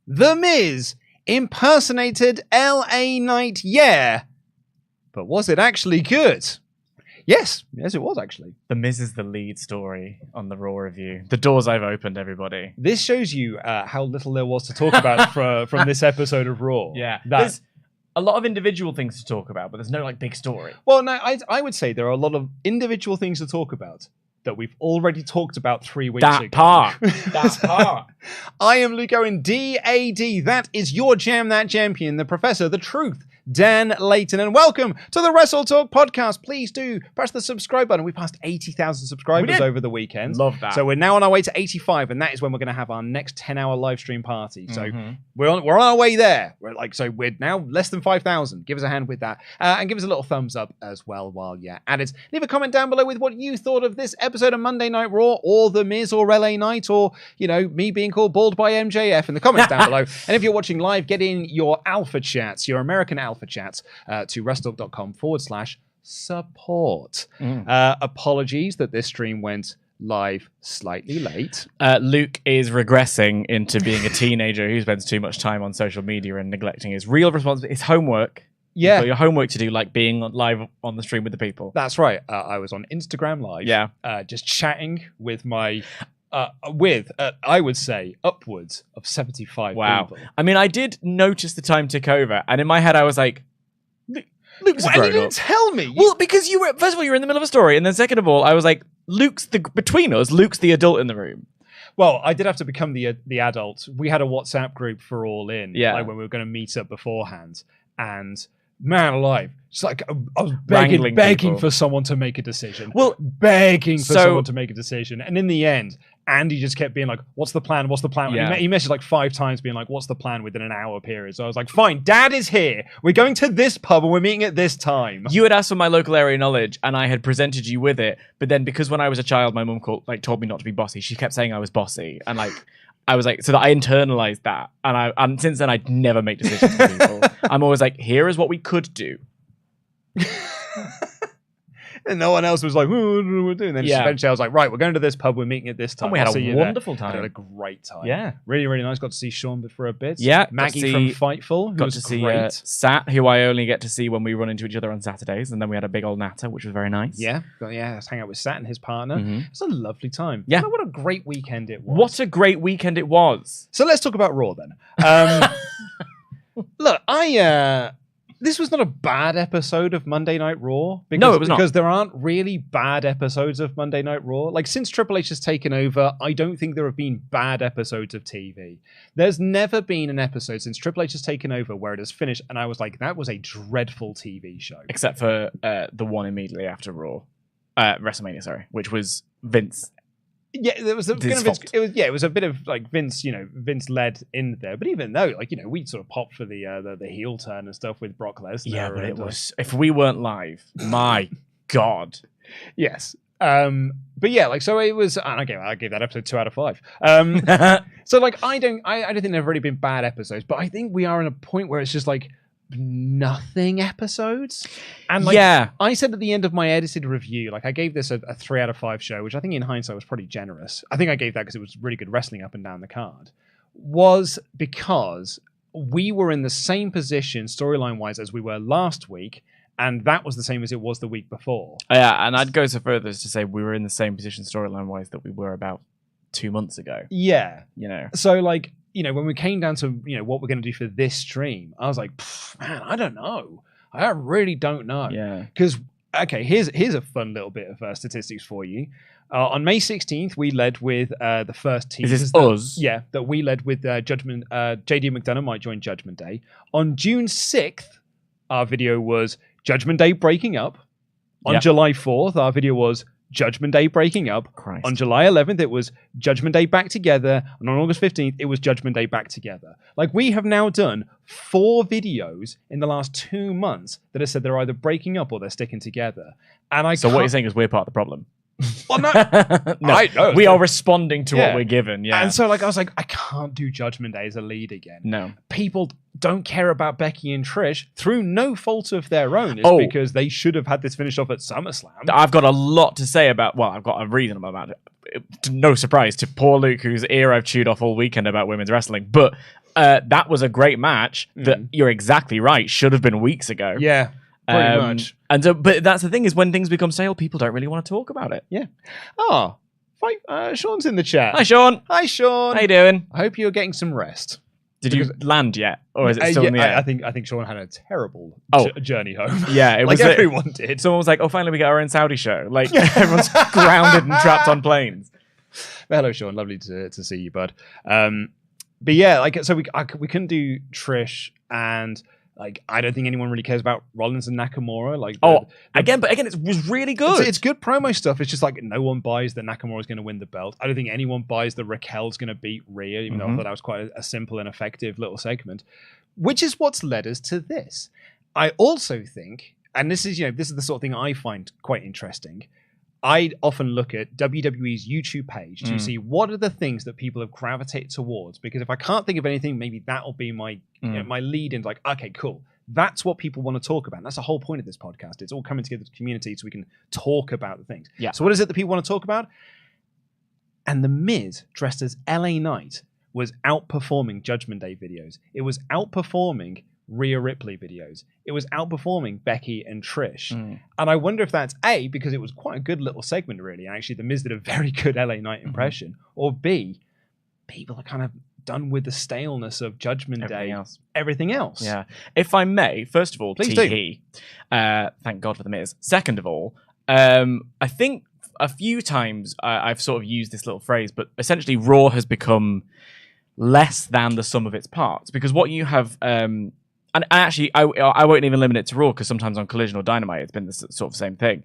The Miz impersonated LA Knight, yeah. But was it actually good? Yes, it was actually. The Miz is the lead story on the Raw review. The doors I've opened, everybody. This shows you how little there was to talk about from this episode of Raw. Yeah, there's a lot of individual things to talk about, but there's no big story. Well, no, I would say there are a lot of individual things to talk about that we've already talked about 3 weeks ago. That part. I am Luke Owen, DAD. That is your Jam That Champion, the Professor, the Truth, Dan Layton, and welcome to the WrestleTalk Podcast. Please do press the subscribe button. We passed 80,000 subscribers over the weekend. Love that. So we're now on our way to 85, and that is when we're going to have our next 10-hour live stream party. So we're on our way there. We're now less than 5,000. Give us a hand with that, and give us a little thumbs up as well while you're at it. Leave a comment down below with what you thought of this episode of Monday Night Raw, or The Miz, or LA Knight, or me being called bald by MJF in the comments down below. And if you're watching live, get in your AlphaChats, your American AlphaChats, to WrestleTalk.com/support. Apologies that this stream went live slightly late. Luke is regressing into being a teenager who spends too much time on social media and neglecting his real responsibility, his homework. Yeah. You've got your homework to do, like being live on the stream with the people. That's right. I was on Instagram Live. Yeah. Just chatting with my... I would say, upwards of 75 people. I mean, I did notice the time tick over, and in my head I was like, Luke's a grown up. You didn't tell me. Well, because first of all, you were in the middle of a story, and then second of all, I was like, between us, Luke's the adult in the room. Well, I did have to become the adult. We had a WhatsApp group for All In, when we were going to meet up beforehand, and man alive, it's like I was begging for someone to make a decision. Well, begging for someone to make a decision, and in the end, Andy just kept being like, "What's the plan? What's the plan?" Yeah. He messaged like 5 times, being like, "What's the plan?" within an hour period. So I was like, "Fine, Dad is here. We're going to this pub and we're meeting at this time." You had asked for my local area knowledge, and I had presented you with it. But then, because when I was a child, my mum told me not to be bossy. She kept saying I was bossy, and I was like, so that I internalized that, and since then I'd never make decisions for people. I'm always like, here is what we could do. And no one else was like, what are we doing? Then eventually I was like, right, we're going to this pub, we're meeting at this time. And we had a wonderful time. I had a great time. Yeah. Really, really nice. Got to see Sean for a bit. Yeah. Maggie from Fightful, who got was to see great. Sat, who I only get to see when we run into each other on Saturdays. And then we had a big old natter, which was very nice. Yeah. Let's hang out with Sat and his partner. It was a lovely time. Yeah. What a great weekend it was. What a great weekend it was. So let's talk about Raw then. Look, this was not a bad episode of Monday Night Raw. No, it was not. Because there aren't really bad episodes of Monday Night Raw. Like, since Triple H has taken over, I don't think there have been bad episodes of TV. There's never been an episode since Triple H has taken over where it has finished, and I was like, that was a dreadful TV show. Except for the one immediately after Raw. WrestleMania, sorry. Which was Vince. Yeah, there was a it was a bit of like Vince led in there, but even though we sort of popped for the heel turn and stuff with Brock Lesnar. Yeah, but it was if we weren't live, my God. Yes. But yeah, so it was, and I gave that episode 2 out of 5. So I don't think there've really been bad episodes, but I think we are in a point where it's just like nothing episodes. And I said at the end of my edited review, I gave this a 3 out of 5 show, which I think in hindsight was pretty generous. I think I gave that because it was really good wrestling up and down the card, was because we were in the same position storyline wise as we were last week, and that was the same as it was the week before. Yeah, and I'd go so further as to say we were in the same position storyline wise that we were about 2 months ago. Yeah. So when we came down to what we're going to do for this stream, I was like, man, I don't know. I really don't know. Yeah. Because here's a fun little bit of statistics for you. On May 16th, we led with the first team. Is this us? Yeah, that we led with Judgment. JD McDonough might join Judgment Day. On June 6th, our video was Judgment Day breaking up. On July 4th, our video was Judgment Day breaking up. Christ. On July 11th, it was Judgment Day back together. And on August 15th, it was Judgment Day back together. We have now done 4 videos in the last 2 months that have said they're either breaking up or they're sticking together. And so what you're saying is we're part of the problem. Well, no, no, we are responding to what we're given. Yeah, and so I was like, I can't do Judgment Day as a lead again. No, people don't care about Becky and Trish through no fault of their own. It's because they should have had this finished off at SummerSlam. I've got a lot to say about. Well, I've got a reason about it. No surprise to poor Luke, whose ear I've chewed off all weekend about women's wrestling. But that was a great match that you're exactly right, should have been weeks ago. Yeah, pretty much. And so, but that's the thing is when things become stale, people don't really want to talk about it. Yeah. Oh, Sean's in the chat. Hi, Sean. Hi, Sean. How you doing? I hope you're getting some rest. Did you land yet, or is it still in the air? I think Sean had a terrible journey home. Yeah, it was like everyone did. Someone was like, "Oh, finally we get our own Saudi show." Like everyone's grounded and trapped on planes. Well, hello, Sean. Lovely to see you, bud. But yeah, like so we couldn't do Trish, and like I don't think anyone really cares about Rollins and Nakamura. Like again, it was really good. It's good promo stuff. It's just like no one buys that Nakamura is going to win the belt. I don't think anyone buys that Raquel's going to beat Rhea, even though I thought that was quite a simple and effective little segment, which is what's led us to this. I also think, and this is the sort of thing I find quite interesting. I often look at WWE's YouTube page to see what are the things that people have gravitated towards. Because if I can't think of anything, maybe that'll be my my lead into like, okay, cool. That's what people want to talk about. And that's the whole point of this podcast. It's all coming together as a community so we can talk about the things. Yeah. So what is it that people want to talk about? And The Miz, dressed as LA Knight, was outperforming Judgment Day videos. It was outperforming Rhea Ripley videos. It was outperforming Becky and Trish. And I wonder if that's A, because it was quite a good little segment, really. And actually, The Miz did a very good LA Knight impression. Or B, people are kind of done with the staleness of Judgment Day. Everything else. Yeah. If I may, first of all, Please thank God for The Miz. Second of all, I think a few times I've sort of used this little phrase, but essentially Raw has become less than the sum of its parts. Because what you have... And actually, I won't even limit it to Raw because sometimes on Collision or Dynamite, it's been the sort of same thing.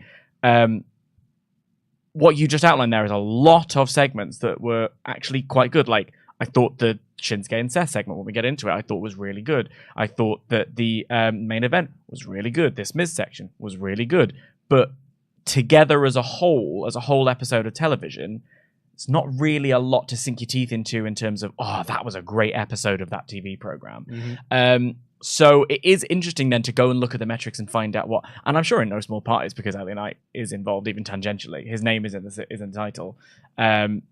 What you just outlined there is a lot of segments that were actually quite good. Like, I thought the Shinsuke and Seth segment, when we get into it, I thought was really good. I thought that the main event was really good. This Miz section was really good. But together as a whole episode of television, it's not really a lot to sink your teeth into in terms of, that was a great episode of that TV program. So it is interesting then to go and look at the metrics and find out what, and I'm sure in no small part it's because LA Knight is involved even tangentially. His name is in the title. And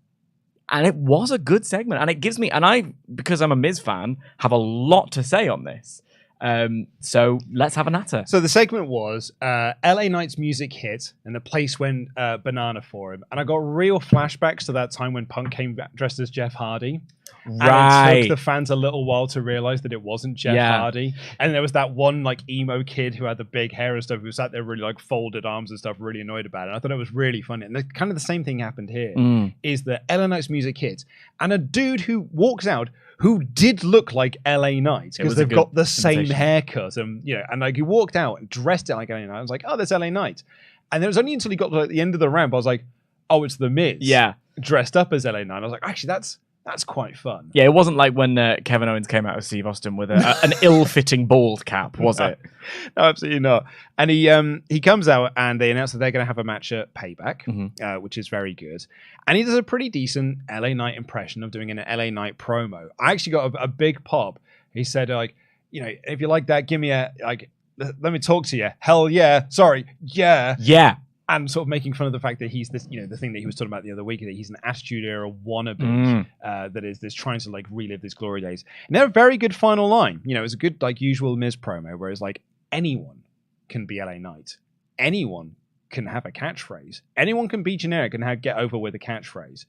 it was a good segment. And it gives me, and I, because I'm a Miz fan, have a lot to say on this. So let's have a natter. So the segment was LA Knight's music hit and the place went banana for him. And I got real flashbacks to that time when Punk came back dressed as Jeff Hardy. Right. And it took the fans a little while to realize that it wasn't Jeff Hardy. And there was that one like emo kid who had the big hair and stuff who sat there really like folded arms and stuff, really annoyed about it. And I thought it was really funny. And kind of the same thing happened here is that LA Knight's music hit and a dude who walks out who did look like LA Knight because they've got the same haircut and and like he walked out and dressed it like LA Knight. I was like, oh, there's LA Knight. And it was only until he got to like, the end of the ramp I was like, oh, it's The Miz. Yeah. Dressed up as LA Knight. I was like, actually, that's quite fun. Yeah, it wasn't like when Kevin Owens came out with Steve Austin with an ill-fitting bald cap, was it? No, absolutely not. And he comes out and they announce that they're going to have a match at Payback, which is very good. And he does a pretty decent LA Knight impression of doing an LA Knight promo. I actually got a big pop. He said, like, if you like that, give me let me talk to you. Hell yeah. Sorry. Yeah. Yeah. And sort of making fun of the fact that he's this, the thing that he was talking about the other week, that he's an Attitude Era wannabe that is trying to like relive these glory days. And they have a very good final line. It was a good like usual Miz promo, whereas like anyone can be LA Knight, anyone can have a catchphrase, anyone can be generic and get over with a catchphrase.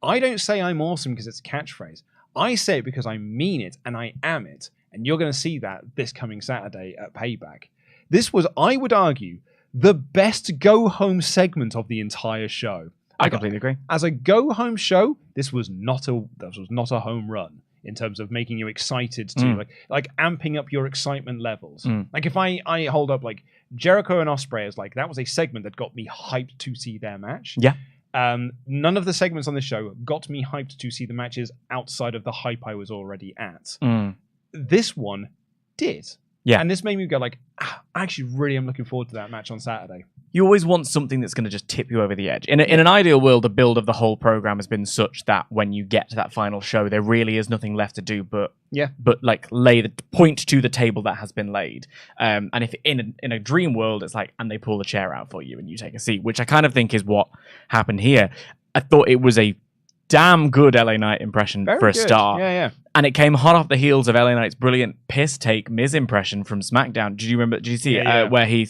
I don't say I'm awesome because it's a catchphrase. I say it because I mean it and I am it. And you're going to see that this coming Saturday at Payback. This was, I would argue, the best go-home segment of the entire show. I completely agree. As a go-home show, this was not a home run in terms of making you excited to like amping up your excitement levels. Like if I hold up like Jericho and Ospreay as like that was a segment that got me hyped to see their match. Yeah. None of the segments on this show got me hyped to see the matches outside of the hype I was already at. This one did. Yeah. And this made me go like, I actually really am looking forward to that match on Saturday. You always want something that's going to just tip you over the edge. In an ideal world, the build of the whole program has been such that when you get to that final show, there really is nothing left to do but like point to the table that has been laid. And if in a dream world, it's like, and they pull the chair out for you and you take a seat, which I kind of think is what happened here. I thought it was a damn good LA Knight impression Very for a good. start. Yeah. And it came hot off the heels of LA Knight's brilliant piss take Miz impression from SmackDown. Did you remember? Did you see it? Yeah. Where he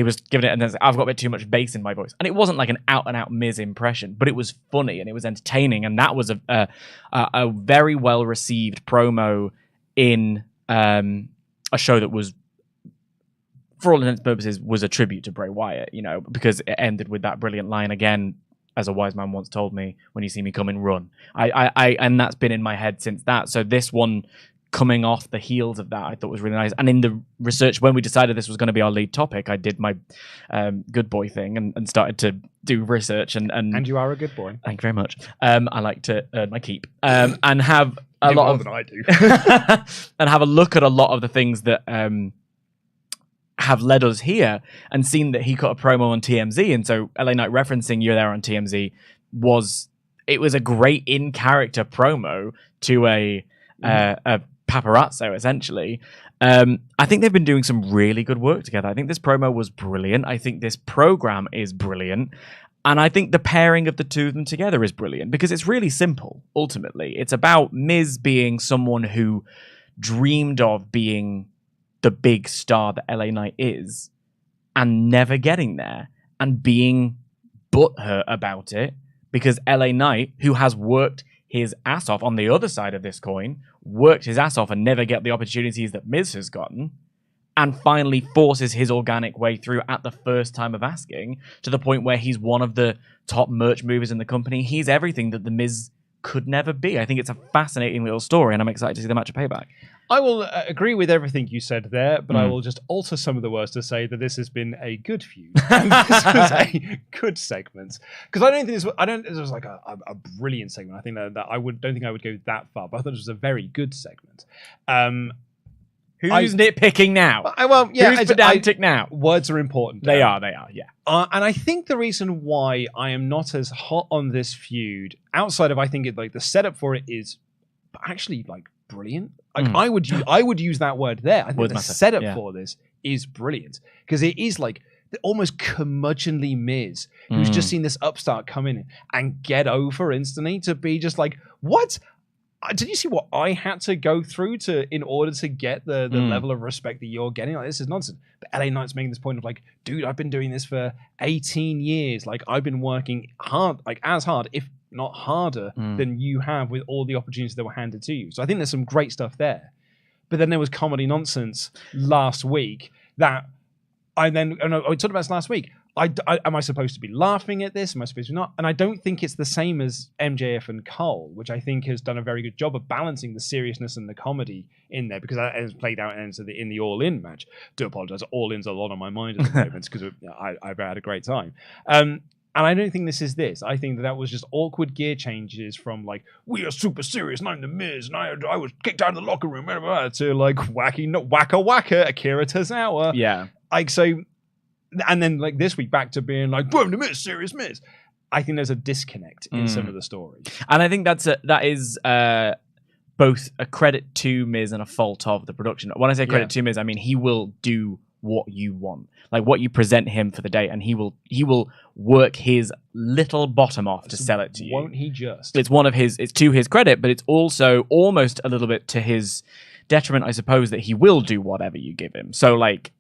was giving it, and then I've got a bit too much bass in my voice. And it wasn't like an out and out Miz impression, but it was funny and it was entertaining. And that was a very well received promo in a show that was, for all intents and purposes, was a tribute to Bray Wyatt, because it ended with that brilliant line again. As a wise man once told me, when you see me coming, run. And that's been in my head since that. So this one coming off the heels of that, I thought was really nice. And in the research, when we decided this was going to be our lead topic, I did my good boy thing and started to do research. And you are a good boy. Thank you very much. I like to earn my keep and have a lot more of... than I do. and have a look at a lot of the things that... have led us here, and seen that he cut a promo on TMZ, and so LA Knight referencing "You're There" on TMZ was a great in character promo to a paparazzo essentially. I think they've been doing some really good work together. I think this promo was brilliant. I think this program is brilliant. And I think the pairing of the two of them together is brilliant because it's really simple. Ultimately, it's about Miz being someone who dreamed of being the big star that LA Knight is and never getting there and being butthurt about it because LA Knight, who has worked his ass off on the other side of this coin, worked his ass off and never get the opportunities that Miz has gotten, and finally forces his organic way through at the first time of asking, to the point where he's one of the top merch movers in the company. He's everything that the Miz could never be. I think it's a fascinating little story, and I'm excited to see the match at Payback. I will agree with everything you said there, but I will just alter some of the words to say that this has been a good feud. And this was a good segment, because I don't think this was like a brilliant segment. I think that don't think I would go that far, but I thought it was a very good segment. Who's nitpicking now? Who's pedantic now? Words are important. They are, yeah. And I think the reason why I am not as hot on this feud, outside of I think it like the setup for it is actually like brilliant. Like I would use that word there. I think the setup for this is brilliant because it is like the almost curmudgeonly Miz who's just seen this upstart come in and get over instantly to be just like, what? Did you see what I had to go through in order to get the level of respect that you're getting? Like, this is nonsense. But LA Knight's making this point of like, dude, I've been doing this for 18 years. Like, I've been working hard, like as hard, if not harder, than you have with all the opportunities that were handed to you. So I think there's some great stuff there. But then there was comedy nonsense last week that I talked about this last week. Am I supposed to be laughing at this? Am I supposed to not? And I don't think it's the same as MJF and Cole, which I think has done a very good job of balancing the seriousness and the comedy in there, because that has played out in the All In match. Do apologize, All In's a lot on my mind at the moment because I've had a great time. And I don't think this is this. I think that was just awkward gear changes from like, we are super serious and I'm the Miz and I was kicked out of the locker room, blah, blah, blah, to like whacker Akira Tozawa. Yeah. Like, so, and then like this week back to being like, boom, the Miz, serious Miz. I think there's a disconnect in some of the stories. And I think that is both a credit to Miz and a fault of the production. When I say credit to Miz, I mean he will do what you want, like what you present him for the day, and he will work his little bottom off to sell it to you. Won't he just? It's to his credit, but it's also almost a little bit to his detriment, I suppose, that he will do whatever you give him. So like,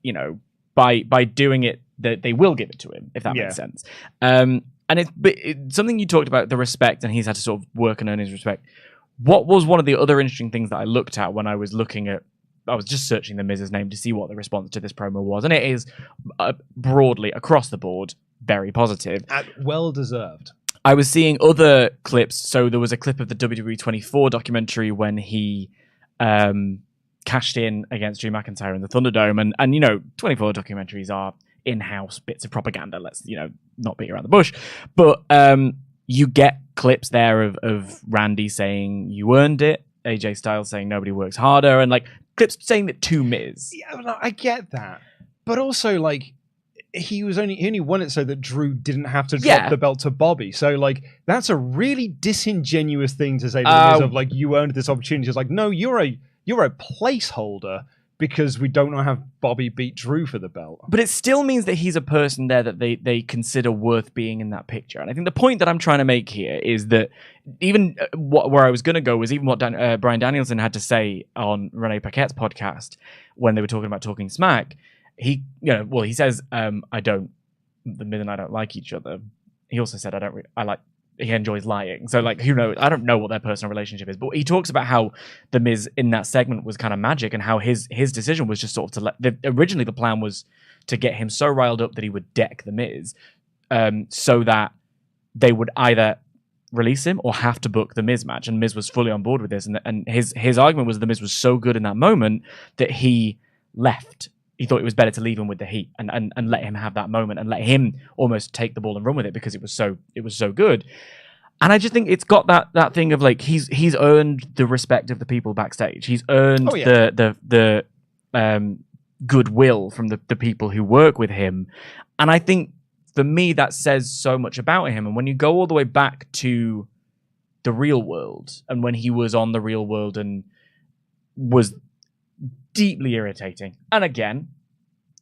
by doing it, that they will give it to him, if that makes sense. And it's something you talked about, the respect, and he's had to sort of work and earn his respect. What was one of the other interesting things that I looked at when I was just searching the Miz's name to see what the response to this promo was, and it is broadly across the board very positive. Well deserved. I was seeing other clips. So there was a clip of the WWE 24 documentary when he cashed in against Drew McIntyre in the Thunderdome, and 24 documentaries are in-house bits of propaganda. Let's not beat around the bush, but you get clips there of Randy saying you earned it, AJ Styles saying nobody works harder, and like clips saying that to Miz. Yeah, I get that, but also like he only won it so that Drew didn't have to drop the belt to Bobby. So like that's a really disingenuous thing to say to the Miz of like, you earned this opportunity. It's like, no, you're a placeholder because we don't have Bobby beat Drew for the belt. But it still means that he's a person there that they consider worth being in that picture. And I think the point that I'm trying to make here is that even where I was going to go was even what Bryan Danielson had to say on Renee Paquette's podcast when they were talking about Talking Smack. He says, the Miz and I don't like each other. He also said, he enjoys lying. So, like, who knows? I don't know what their personal relationship is, but he talks about how the Miz in that segment was kind of magic and how his decision was just sort of originally the plan was to get him so riled up that he would deck the Miz, so that they would either release him or have to book the Miz match. And Miz was fully on board with this. And his argument was the Miz was so good in that moment that he left. He thought it was better to leave him with the heat and let him have that moment and let him almost take the ball and run with it because it was so good. And I just think it's got that thing of like he's earned the respect of the people backstage. He's earned the goodwill from the people who work with him. And I think for me that says so much about him. And when you go all the way back to the Real World and when he was on the Real World and was deeply irritating. And again,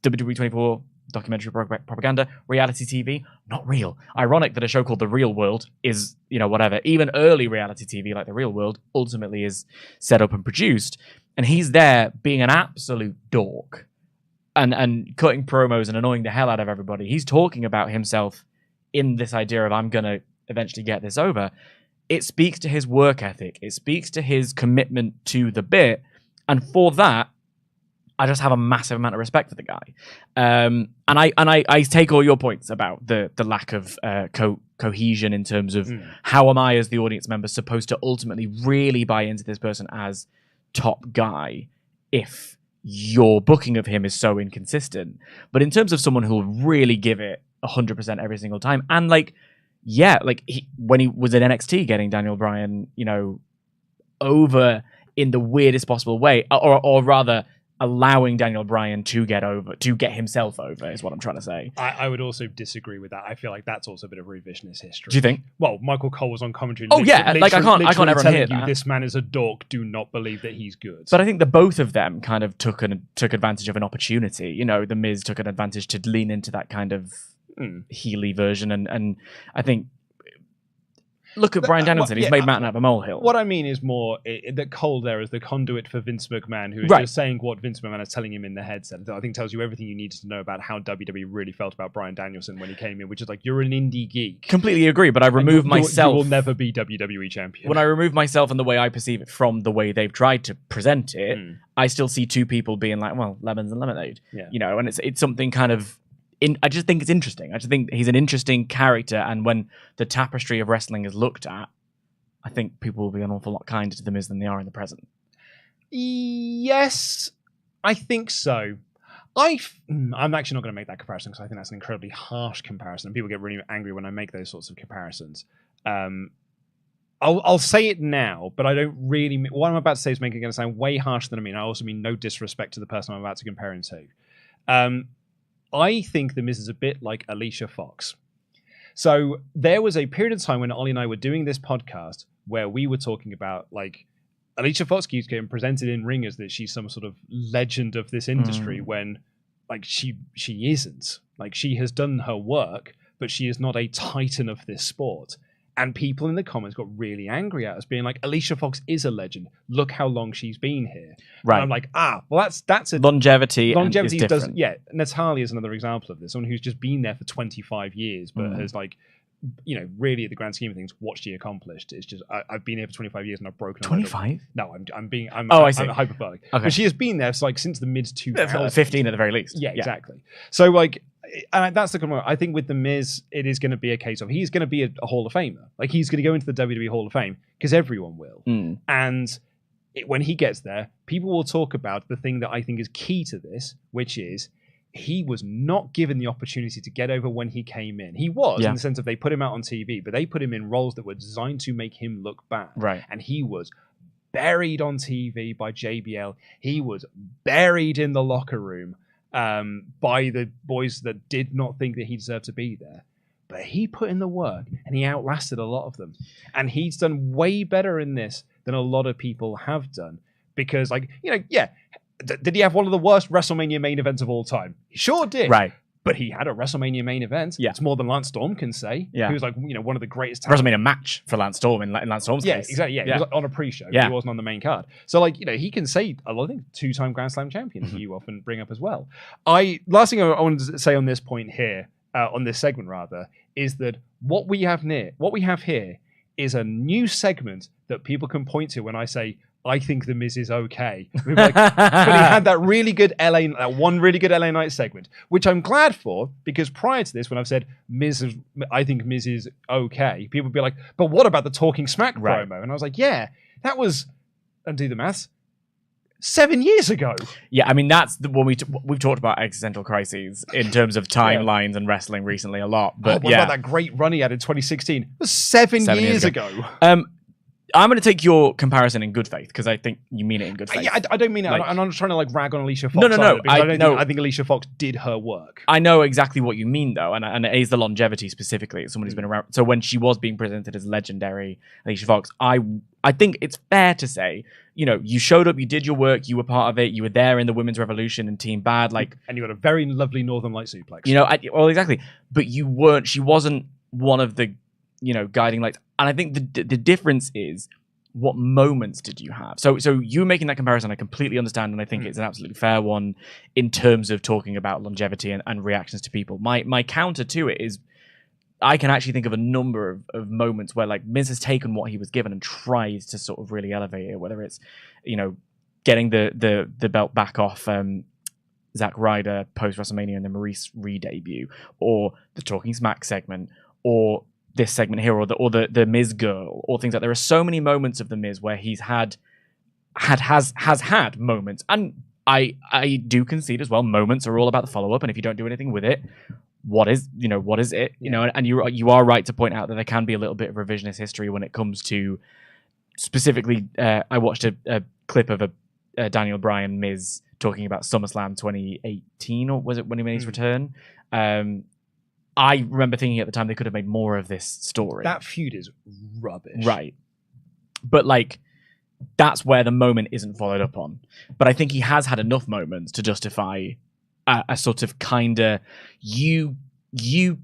WWE 24 documentary propaganda, reality TV, not real. Ironic that a show called The Real World is, whatever. Even early reality TV like The Real World ultimately is set up and produced. And he's there being an absolute dork and cutting promos and annoying the hell out of everybody. He's talking about himself in this idea of I'm going to eventually get this over. It speaks to his work ethic. It speaks to his commitment to the bit. And for that, I just have a massive amount of respect for the guy. And I take all your points about the lack of cohesion in terms of how am I as the audience member supposed to ultimately really buy into this person as top guy if your booking of him is so inconsistent. But in terms of someone who'll really give it 100% every single time, and when he was in NXT getting Daniel Bryan, over in the weirdest possible way, or rather allowing Daniel Bryan to get himself over is what I'm trying to say. I would also disagree with that. I feel like that's also a bit of revisionist history. Do you think? Well, Michael Cole was on commentary. I can't ever hear that. This man is a dork. Do not believe that he's good. But I think the both of them kind of took advantage of an opportunity. The Miz took an advantage to lean into that kind of Healy version, and I think. Look at Bryan Danielson. He's made mountain out of a molehill. What I mean is more that Cole there is the conduit for Vince McMahon, who is just saying what Vince McMahon is telling him in the headset. That I think tells you everything you need to know about how WWE really felt about Bryan Danielson when he came in, which is like, you're an indie geek. Completely agree, but I remove myself. You will never be WWE champion. When I remove myself and the way I perceive it from the way they've tried to present it, I still see two people being like, well, lemons and lemonade. Yeah. And it's something kind of. I just think it's interesting. I just think he's an interesting character, and when the tapestry of wrestling is looked at, I think people will be an awful lot kinder to the Miz than they are in the present. Yes, I think so. I'm actually not going to make that comparison because I think that's an incredibly harsh comparison, and people get really angry when I make those sorts of comparisons. I'll say it now, but I don't really. What I'm about to say is going to sound way harsher than I mean. I also mean no disrespect to the person I'm about to compare him to. I think the Miz is a bit like Alicia Fox. So there was a period of time when Ollie and I were doing this podcast where we were talking about like Alicia Fox keeps getting presented in ring as that she's some sort of legend of this industry when like she isn't. Like she has done her work, but she is not a titan of this sport. And people in the comments got really angry at us, being like, Alicia Fox is a legend. Look how long she's been here. Right. And I'm like, well, that's a longevity. Longevity is doesn't. Yeah, Natalia is another example of this. Someone who's just been there for 25 years, but has like, really at the grand scheme of things, what she accomplished. It's just I've been here for 25 years and I've broken. 25? No, I'm hyperbolic. Okay. But she has been there since the mid 2000s. 15 at the very least. Yeah, exactly. So like. And that's the kind of I think with the Miz, it is going to be a case of he's going to be a Hall of Famer. Like he's going to go into the WWE Hall of Fame because everyone will. And when he gets there, people will talk about the thing that I think is key to this, which is he was not given the opportunity to get over when he came in. He was in the sense of they put him out on TV, but they put him in roles that were designed to make him look bad. Right. And he was buried on TV by JBL. He was buried in the locker room. By the boys that did not think that he deserved to be there. But he put in the work and he outlasted a lot of them. And he's done way better in this than a lot of people have done. Because, Did he have one of the worst WrestleMania main events of all time? He sure did. Right. But he had a WrestleMania main event. Yeah. It's more than Lance Storm can say. Yeah. He was like, one of the greatest talents. WrestleMania match for Lance Storm in Lance Storm's case. Exactly. Yeah, he was on a pre-show. Yeah. He wasn't on the main card. So, he can say a lot of things. 2-time Grand Slam champion, as you often bring up as well. Last thing I wanted to say on this point here, on this segment rather, is that what we have here is a new segment that people can point to when I say, I think The Miz is okay. But he had that one really good LA Knight segment, which I'm glad for, because prior to this, when I've said I think Miz is okay, people would be like, but what about the Talking Smack promo? And I was like, yeah, that was, undo the maths, 7 years ago. Yeah, I mean, that's the one we've talked about existential crises in terms of timelines and wrestling recently a lot. But what about that great run he had in 2016? It was seven years ago. I'm going to take your comparison in good faith because I think you mean it in good faith. Yeah, I don't mean it. I'm not trying to rag on Alicia Fox. No. I think Alicia Fox did her work. I know exactly what you mean though, and it is the longevity specifically. It's someone who's been around. So when she was being presented as legendary Alicia Fox, I think it's fair to say, you showed up, you did your work, you were part of it, you were there in the Women's Revolution and Team Bad, and you got a very lovely Northern Light suplex. Well, exactly. But you weren't. She wasn't one of the guiding lights. And I think the difference is, what moments did you have? So you making that comparison, I completely understand, and I think it's an absolutely fair one in terms of talking about longevity and reactions to people. My counter to it is, I can actually think of a number of moments where Miz has taken what he was given and tries to sort of really elevate it, whether it's, getting the belt back off Zack Ryder post WrestleMania and the Maurice re-debut, or the Talking Smack segment, or this segment here, or the Miz girl, or things like that. There are so many moments of the Miz where he's has had moments, and I do concede as well. Moments are all about the follow up, and if you don't do anything with it, what is it? And you are right to point out that there can be a little bit of revisionist history when it comes to specifically. I watched a clip of a Daniel Bryan Miz talking about SummerSlam 2018, or was it when he made his return? I remember thinking at the time they could have made more of this story. That feud is rubbish. Right. But that's where the moment isn't followed up on. But I think he has had enough moments to justify a sort of you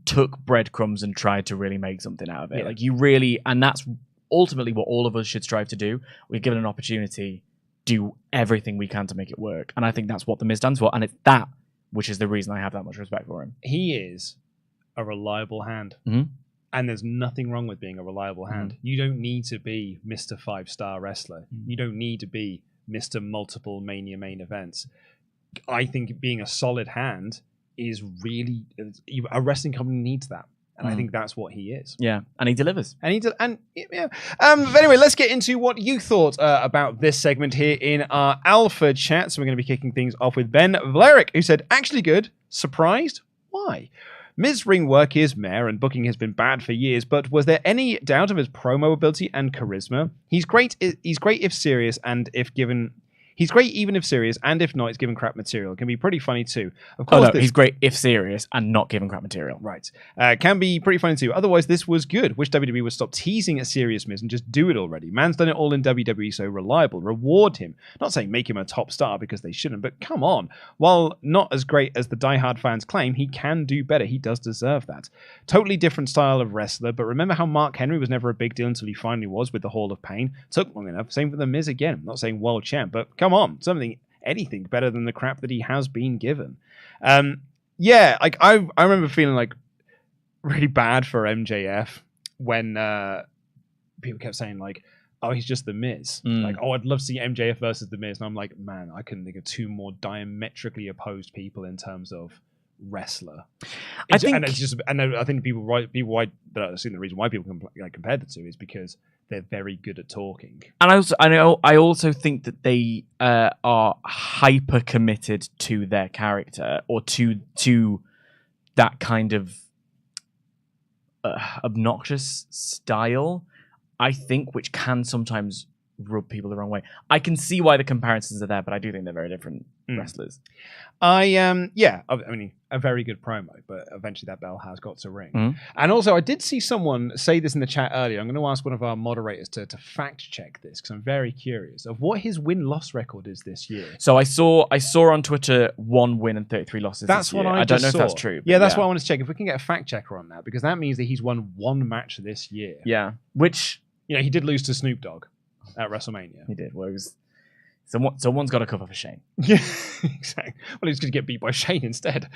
took breadcrumbs and tried to really make something out of it. Yeah. And that's ultimately what all of us should strive to do. We're given an opportunity, do everything we can to make it work. And I think that's what the Miz stands for. And it's that which is the reason I have that much respect for him. He is a reliable hand. Mm-hmm. And there's nothing wrong with being a reliable hand. Mm-hmm. You don't need to be Mr. 5-star wrestler. Mm-hmm. You don't need to be Mr. Multiple Mania main events. I think being a solid hand is really... A wrestling company needs that. And I think that's what he is. Yeah, and he delivers. But anyway, let's get into what you thought about this segment here in our Alpha Chat. So we're going to be kicking things off with Ben Vlarik, who said, actually good. Surprised? Why? Miz ring work is meh, and booking has been bad for years, but was there any doubt of his promo ability and charisma? He's great if serious, and if given... He's great even if serious, and if not, he's given crap material. Can be pretty funny too. Of course, he's great if serious and not given crap material. Right. Can be pretty funny too. Otherwise, this was good. Wish WWE would stop teasing a serious Miz and just do it already. Man's done it all in WWE, so reliable. Reward him. Not saying make him a top star because they shouldn't, but come on. While not as great as the diehard fans claim, he can do better. He does deserve that. Totally different style of wrestler, but remember how Mark Henry was never a big deal until he finally was with the Hall of Pain? Took long enough. Same for the Miz again. I'm not saying world champ, but come on, anything better than the crap that he has been given. I remember feeling really bad for MJF when people kept saying oh, he's just the Miz. I'd love to see MJF versus the Miz, and I'm like, man, I couldn't think of two more diametrically opposed people in terms of wrestler. I think people that I've seen the reason why people compared the two is because they're very good at talking. And I also think that they are hyper committed to their character or to that kind of obnoxious style, I think, which can sometimes rub people the wrong way. I can see why the comparisons are there, but I do think they're very different wrestlers. I mean, a very good promo, but eventually that bell has got to ring. And also, I did see someone say this in the chat earlier. I'm going to ask one of our moderators to fact check this because I'm very curious of what his win-loss record is this year. So I saw on Twitter 1 win and 33 losses. That's this year. what I don't know saw. if that's true. Yeah, that's what I want to check. If we can get a fact checker on that, because that means that he's won 1 match this year. Yeah, which he did lose to Snoop Dogg at WrestleMania. He did. Well, it was someone's got to cover for Shane. Yeah, exactly. Well, he's going to get beat by Shane instead.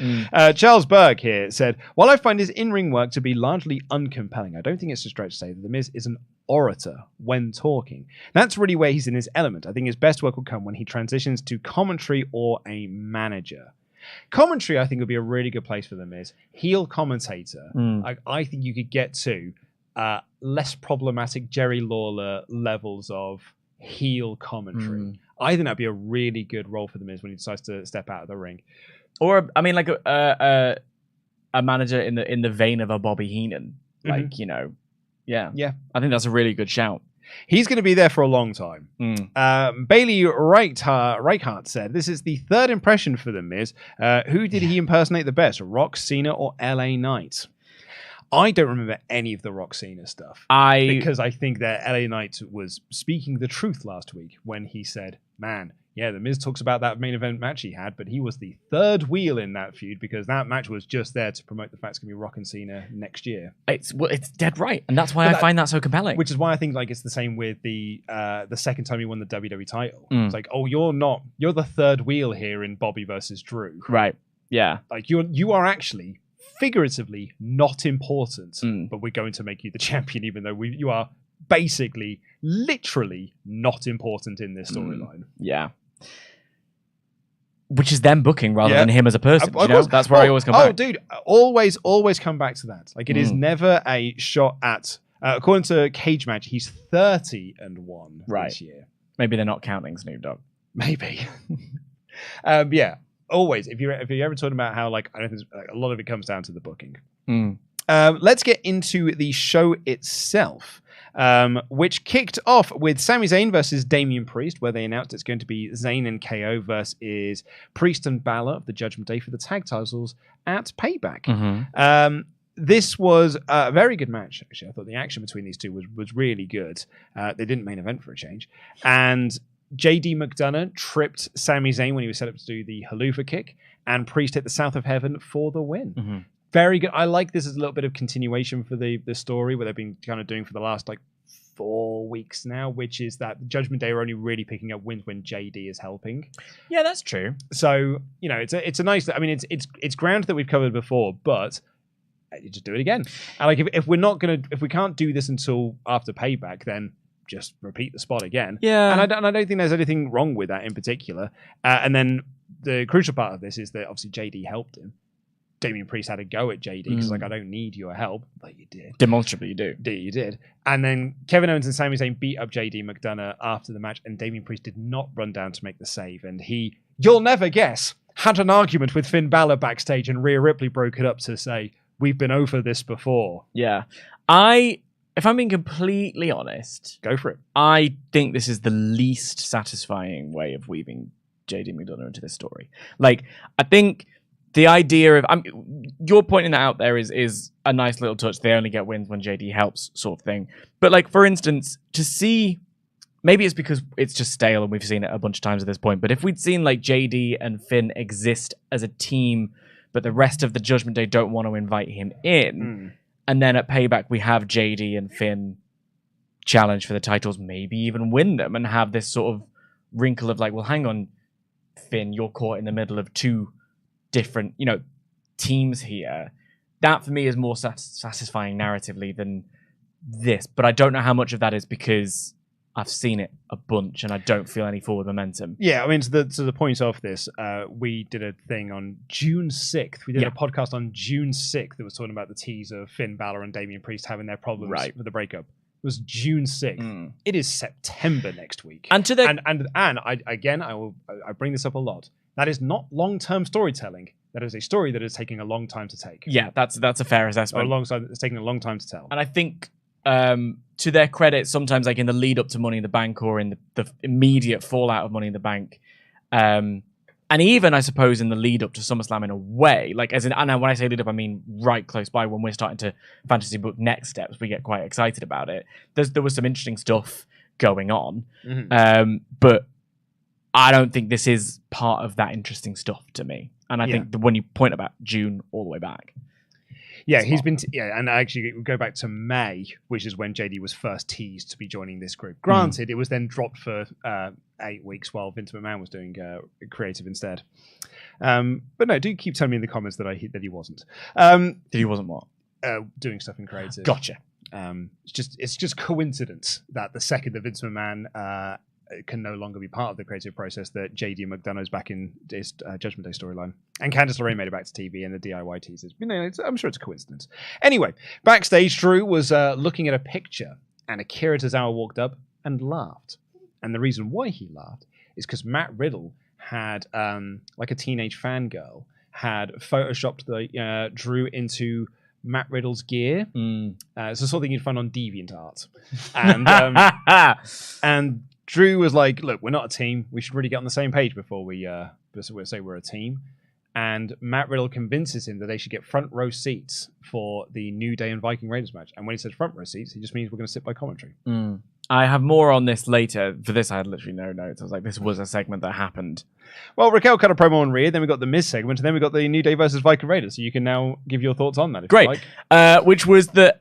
Charles Berg here said, while I find his in-ring work to be largely uncompelling, I don't think it's a stretch to say that The Miz is an orator when talking. That's really where he's in his element. I think his best work will come when he transitions to commentary or a manager. Commentary, I think, would be a really good place for The Miz. Heel commentator. I think you could get to less problematic Jerry Lawler levels of heel commentary. I think that'd be a really good role for The Miz when he decides to step out of the ring. Or I mean, like a manager in the vein of a Bobby Heenan, like yeah. I think that's a really good shout. He's going to be there for a long time. Bailey Reichart said, "This is the 3rd impression for The Miz. Who did he impersonate the best, Rock, Cena, or LA Knight?" I don't remember any of the Rock Cena stuff because I think that LA Knight was speaking the truth last week when he said, man, yeah, The Miz talks about that main event match he had, but he was the 3rd wheel in that feud because that match was just there to promote the fact it's going to be Rock and Cena next year. It's dead right, and that's why I find that so compelling. Which is why I think like it's the same with the second time he won the WWE title. It's like, oh, you're the 3rd wheel here in Bobby versus Drew. Right. Yeah. Like you are actually figuratively not important, but we're going to make you the champion, even though you are basically, literally not important in this storyline. Yeah. Which is them booking rather than him as a person. That's where I always come back. Oh, dude, always come back to that. Like, it is never a shot at... according to Cage Match, he's 30-1 this year. Maybe they're not counting Snoop Dogg. Maybe. Yeah. Always, if you're ever talking about how I don't think a lot of it comes down to the booking. Let's get into the show itself, which kicked off with Sami Zayn versus Damian Priest, where they announced it's going to be Zayn and KO versus Priest and Balor of the Judgment Day for the tag titles at Payback. This was a very good match, actually. I thought the action between these two was really good. They didn't main event for a change, and JD McDonough tripped Sami Zayn when he was set up to do the haluva kick, and Priest hit the South of Heaven for the win. Very good. I like this as a little bit of continuation for the story, where they've been kind of doing for the last 4 weeks now, which is that the Judgment Day are only really picking up wins when JD is helping. Yeah, that's true. So it's a nice. I mean, it's ground that we've covered before, but you just do it again. And if we can't do this until after Payback, then just repeat the spot again. Yeah. And I don't think there's anything wrong with that in particular. And then the crucial part of this is that obviously JD helped him. Damian Priest had a go at JD because I don't need your help, but you did. Demonstrably, you do. You did. And then Kevin Owens and Sami Zayn beat up JD McDonough after the match, and Damian Priest did not run down to make the save. And you'll never guess, had an argument with Finn Balor backstage, and Rhea Ripley broke it up to say, we've been over this before. Yeah. If I'm being completely honest, go for it. I think this is the least satisfying way of weaving JD McDonough into this story. I think the idea of you're pointing that out there is a nice little touch. They only get wins when JD helps, sort of thing. But for instance, to see, maybe it's because it's just stale and we've seen it a bunch of times at this point. But if we'd seen JD and Finn exist as a team, but the rest of the Judgment Day don't want to invite him in. And then at Payback, we have JD and Finn challenge for the titles, maybe even win them, and have this sort of wrinkle of well, hang on, Finn, you're caught in the middle of 2 different, teams here. That for me is more satisfying narratively than this. But I don't know how much of that is because I've seen it a bunch and I don't feel any forward momentum. Yeah, I mean, to the point of this, we did a thing on June 6th. We did a podcast on June 6th that was talking about the tease of Finn Balor and Damian Priest having their problems with the breakup. It was June 6th. It is September next week. And to the I bring this up a lot. That is not long-term storytelling. That is a story that is taking a long time to take. Yeah, that's a fair assessment. Alongside, it's taking a long time to tell. And I think to their credit, sometimes like in the lead up to Money in the Bank or in the immediate fallout of Money in the Bank, and even I suppose in the lead up to SummerSlam in a way, like and when I say lead up, I mean right close by. When we're starting to fantasy book next steps, we get quite excited about it. There was some interesting stuff going on, but I don't think this is part of that interesting stuff to me. And I think when you point about June all the way back. Yeah, he's been... and actually, we go back to May, which is when JD was first teased to be joining this group. Granted, it was then dropped for 8 weeks while Vince McMahon was doing creative instead. But no, do keep telling me in the comments that he wasn't. That he wasn't what? Doing stuff in creative. Gotcha. It's just coincidence that the second that Vince McMahon can no longer be part of the creative process, that JD McDonough's back in his Judgment Day storyline, and Candice LeRae made it back to TV and the DIY teasers. I'm sure it's a coincidence. Anyway, backstage, Drew was looking at a picture, and Akira Tozawa walked up and laughed. And the reason why he laughed is because Matt Riddle had, like a teenage fangirl, had photoshopped the Drew into Matt Riddle's gear. It's the sort of thing you'd find on DeviantArt. And and Drew was like, look, we're not a team. We should really get on the same page before we say we're a team. And Matt Riddle convinces him that they should get front row seats for the New Day and Viking Raiders match. And when he says front row seats, he just means we're going to sit by commentary. I have more on this later. For this, I had literally no notes. I was like, this was a segment that happened. Well, Raquel cut a promo on Rhea, then we got the Miz segment, and then we got the New Day versus Viking Raiders. So you can now give your thoughts on that. Great. You like. Which was the...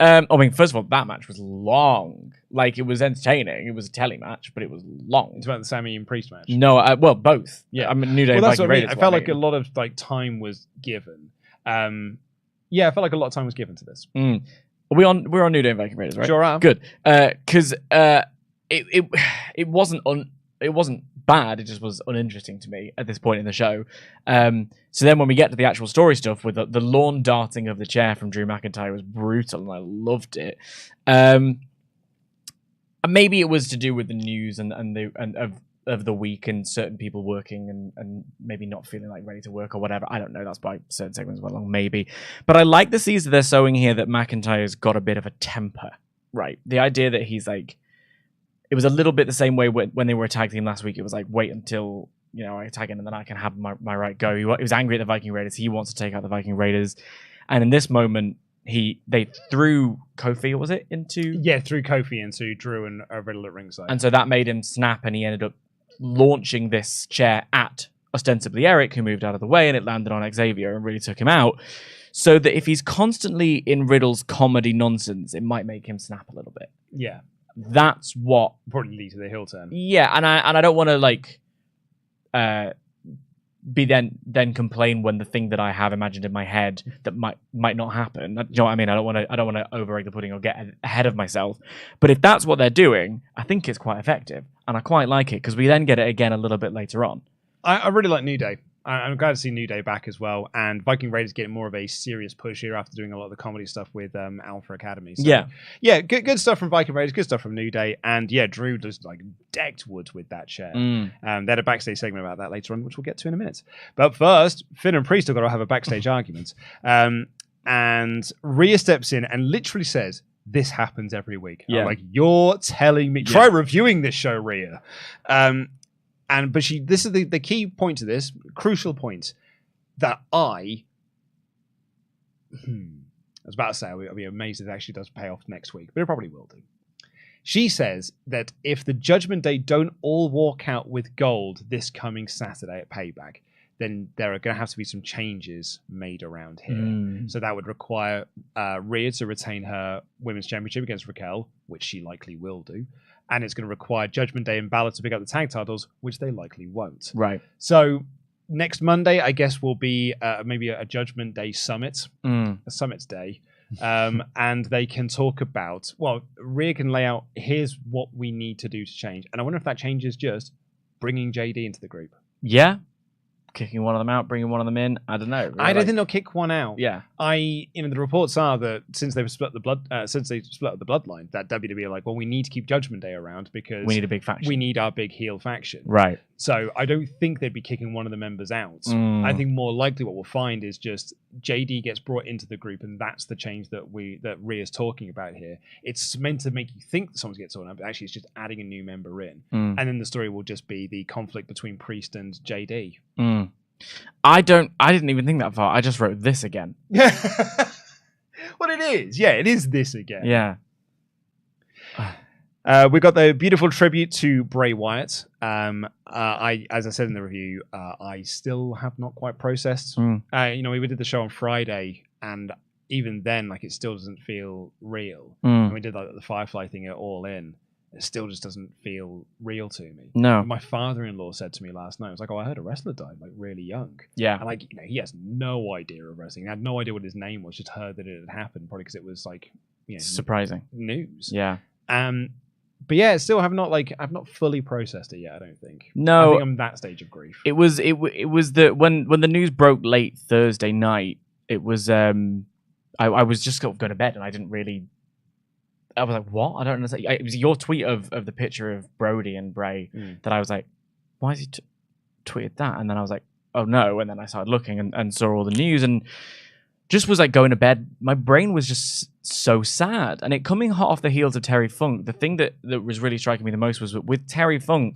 first of all, that match was long. Like, it was entertaining. It was a telly match, but it was long. It's about the Sami and Priest match. No, both. Yeah, I mean, New Day and Viking Raiders. I felt like a lot of time was given. I felt like a lot of time was given to this. We're on New Day and Viking Raiders, right? Sure are. Good. Because it wasn't bad. It just was uninteresting to me at this point in the show. So then when we get to the actual story stuff with the lawn darting of the chair from Drew McIntyre was brutal, and I loved it. Maybe it was to do with the news and of the week and certain people working and maybe not feeling like ready to work or whatever. I don't know. That's why certain segments went long, maybe. But I like the seeds that they're sowing here that McIntyre's got a bit of a temper, right? The idea that he's like, it was a little bit the same way when they were a tag team last week. It was like, wait until, I tag in and then I can have my right go. He was angry at the Viking Raiders. He wants to take out the Viking Raiders. And in this moment, they threw Kofi, was it, into... Yeah, threw Kofi into Drew and Riddle at ringside. And so that made him snap, and he ended up launching this chair at ostensibly Eric, who moved out of the way, and it landed on Xavier and really took him out. So that if he's constantly in Riddle's comedy nonsense, it might make him snap a little bit. Yeah. That's what... Probably lead to the heel turn. Yeah, and I don't want to, be then complain when the thing that I have imagined in my head that might not happen. Do you know what I mean? I don't want to over-egg the pudding or get ahead of myself. But if that's what they're doing, I think it's quite effective, and I quite like it because we then get it again a little bit later on. I really like New Day. I'm glad to see New Day back as well, and Viking Raiders getting more of a serious push here after doing a lot of the comedy stuff with Alpha Academy. So, good stuff from Viking Raiders, good stuff from New Day, and Drew just like decked Woods with that chair. They had a backstage segment about that later on, which we'll get to in a minute. But first, Finn and Priest have got to have a backstage argument, and Rhea steps in and literally says, "This happens every week." I'm like, you're telling me? Try reviewing this show, Rhea. But this is the key point to this, crucial point, that I was about to say, I'll be amazed if it actually does pay off next week, but it probably will do. She says that if the Judgment Day don't all walk out with gold this coming Saturday at Payback, then there are going to have to be some changes made around here. So that would require Rhea to retain her Women's Championship against Raquel, which she likely will do. And it's going to require Judgment Day and Balor to pick up the tag titles, which they likely won't. Right. So next Monday, I guess, will be maybe a Judgment Day summit, a Summit's Day. And they can talk about, Rhea can lay out, here's what we need to do to change. And I wonder if that change is just bringing JD into the group. Yeah. kicking one of them out, bringing one of them in. I don't know. I don't think they'll kick one out. Yeah. The reports are that since they've split the bloodline, that WWE are like, well, we need to keep Judgment Day around because we need a big faction. We need our big heel faction. Right. So I don't think they'd be kicking one of the members out. I think more likely what we'll find is just JD gets brought into the group, and that's the change that Rhea's talking about here. It's meant to make you think that someone gets on, but actually it's just adding a new member in. And then the story will just be the conflict between Priest and JD. I didn't even think that far. I just wrote this again. Yeah. Well, it is. Yeah, it is this again. Yeah. We got the beautiful tribute to Bray Wyatt. As I said in the review, I still have not quite processed. We did the show on Friday, and even then, like, it still doesn't feel real. And we did like the Firefly thing at All In. It still just doesn't feel real to me. No. My father-in-law said to me last night, I was like, oh, I heard a wrestler died, like, really young. Yeah. And, like, he has no idea of wrestling. He had no idea what his name was, just heard that it had happened, probably because it was, like, surprising news. Yeah. But yeah, still I've not fully processed it yet, I don't think. No. I think I'm that stage of grief. It was when the news broke late Thursday night, it was, I was just going to bed, and I didn't really... I was like, what? I don't understand. It was your tweet of the picture of Brody and Bray that I was like, why has he tweeted that? And then I was like, oh no. And then I started looking and saw all the news and just was like going to bed. My brain was just so sad. And it coming hot off the heels of Terry Funk, the thing that was really striking me the most was with Terry Funk,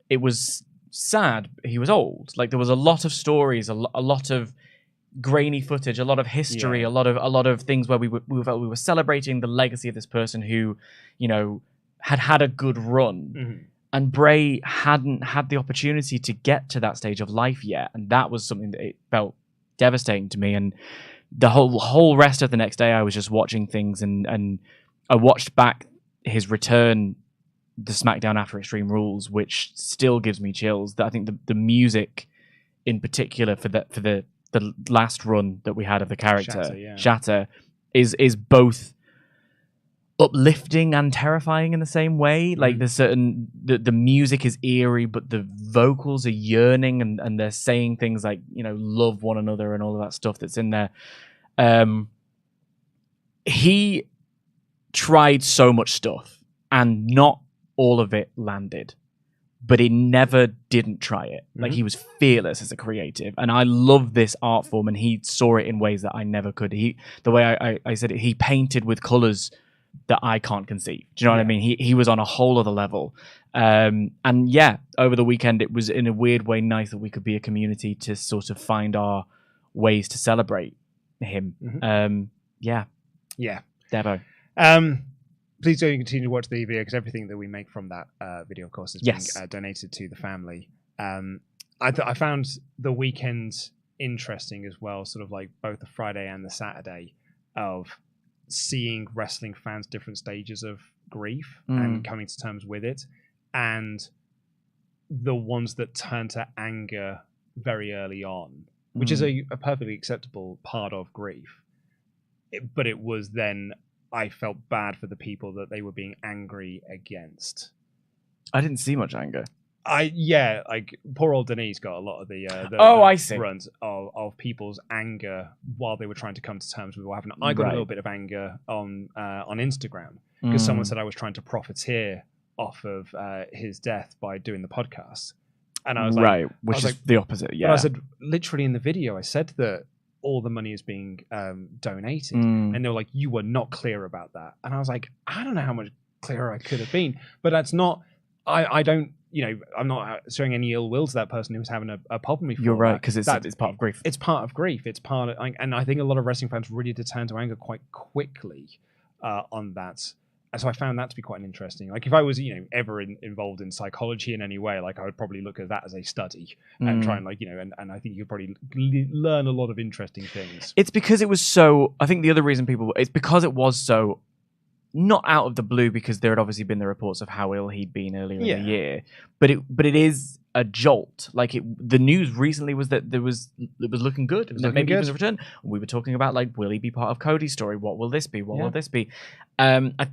it was sad. He was old. Like, there was a lot of stories, a lot of grainy footage, a lot of history, a lot of things where we were celebrating the legacy of this person who, had a good run, and Bray hadn't had the opportunity to get to that stage of life yet, and that was something that it felt devastating to me. And the whole rest of the next day, I was just watching things, and I watched back his return, the SmackDown after Extreme Rules, which still gives me chills. That I think the music, in particular, for the last run that we had of the character Shatter is both uplifting and terrifying in the same way. Like, there's certain the music is eerie, but the vocals are yearning, and they're saying things like, love one another and all of that stuff that's in there. He tried so much stuff, and not all of it landed. But he never didn't try it. Like, he was fearless as a creative. And I love this art form, and he saw it in ways that I never could. The way I said it, he painted with colours that I can't conceive. Do you know what I mean? He was on a whole other level. And yeah, over the weekend, it was in a weird way nice that we could be a community to sort of find our ways to celebrate him. Yeah. Devo. Please do continue to watch the video, because everything that we make from that video, of course, is being donated to the family. I found the weekend interesting as well, sort of like both the Friday and the Saturday, of seeing wrestling fans' different stages of grief and coming to terms with it, and the ones that turn to anger very early on, which is a perfectly acceptable part of grief. But it was then... I felt bad for the people that they were being angry against. I didn't see much anger. Like, poor old Denise got a lot of the I see. runs of people's anger while they were trying to come to terms with what happened. I got a little bit of anger on Instagram because someone said I was trying to profiteer off of his death by doing the podcast, and I was like, which is the opposite. Yeah, but I said, literally in the video, I said that all the money is being donated, and they were like, you were not clear about that. And I was like, I don't know how much clearer I could have been, but that's not, I don't, I'm not showing any ill will to that person who was having a problem before. You're right, because it's part of grief. It's part of grief. It's part of, and I think a lot of wrestling fans really did turn to anger quite quickly on that. And so I found that to be quite interesting. Like, if I was, ever involved in psychology in any way, like, I would probably look at that as a study and try and, like, and I think you could probably learn a lot of interesting things. It's because it was so, I think the other reason it's because it was so, not out of the blue, because there had obviously been the reports of how ill he'd been earlier in the year, but it is a jolt. Like, the news recently was that it was looking good. Maybe he was a return. We were talking about, like, will he be part of Cody's story? What will this be? What will this be?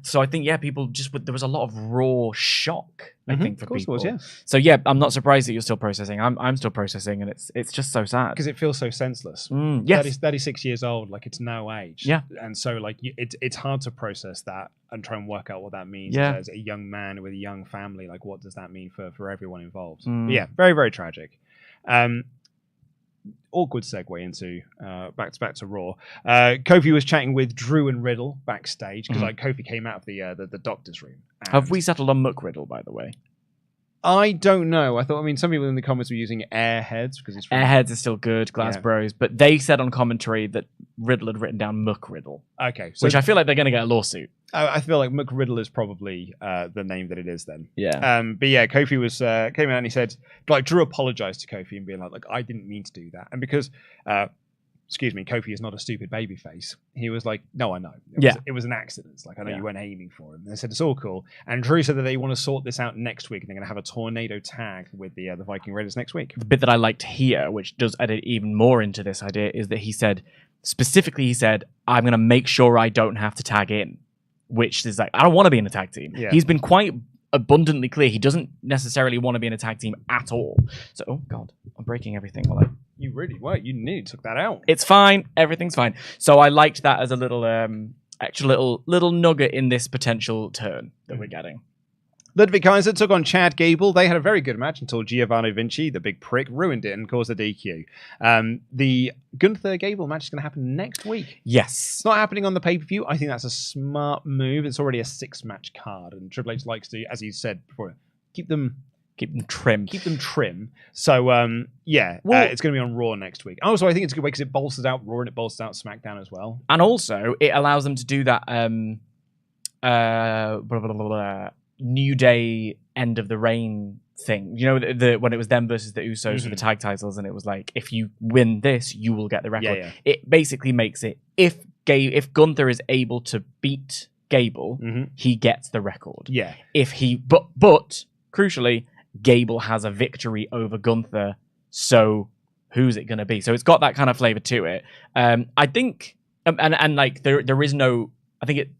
So I think, people there was a lot of raw shock, I think, for people. Was, yeah. So I'm not surprised that you're still processing. I'm still processing, and it's just so sad. Because it feels so senseless. Yes. 36 years old, like it's no age. Yeah. And so like it's hard to process that and try and work out what that means as a young man with a young family. Like what does that mean for everyone involved? But yeah, very, very tragic. Awkward segue into back to Raw. Kofi was chatting with Drew and Riddle backstage because like Kofi came out of the doctor's room. Have we settled on Muck Riddle, by the way? I don't know. Some people in the comments were using Airheads because it's Airheads are still good, Glass Bros, but they said on commentary that Riddle had written down Muck Riddle. Okay, which I feel like they're going to get a lawsuit. I feel like Muck Riddle is probably the name that it is then. Yeah. But yeah, Kofi was came out and he said, like, Drew apologized to Kofi and being like, I didn't mean to do that, and because Kofi is not a stupid babyface. He was like, no, I know. It was an accident. It's like, I know you weren't aiming for him. And they said, it's all cool. And Drew said that they want to sort this out next week and they're going to have a tornado tag with the Viking Raiders next week. The bit that I liked here, which does edit even more into this idea, is that he said, I'm going to make sure I don't have to tag in. Which is like, I don't want to be in a tag team. Yeah. He's been quite abundantly clear. He doesn't necessarily want to be in a tag team at all. So, oh God, I'm breaking everything. You really were. You nearly took that out. It's fine. Everything's fine. So I liked that as a little extra little nugget in this potential turn that we're getting. Ludwig Kaiser took on Chad Gable. They had a very good match until Giovanni Vinci, the big prick, ruined it and caused a DQ. The Gunther Gable match is going to happen next week. Yes. It's not happening on the pay-per-view. I think that's a smart move. It's already a 6-match card, and Triple H likes to, as he said before, keep them trim. So, it's going to be on Raw next week. Also, I think it's a good way because it bolsters out Raw and it bolsters out SmackDown as well. And also, it allows them to do that New Day end of the reign thing. You know, when it was them versus the Usos for the tag titles, and it was like, if you win this, you will get the record. Yeah. It basically makes it, if Gunther is able to beat Gable, he gets the record. Yeah. But crucially, Gable has a victory over Gunther, so who's it going to be? So it's got that kind of flavor to it. I think, and like there is no, I think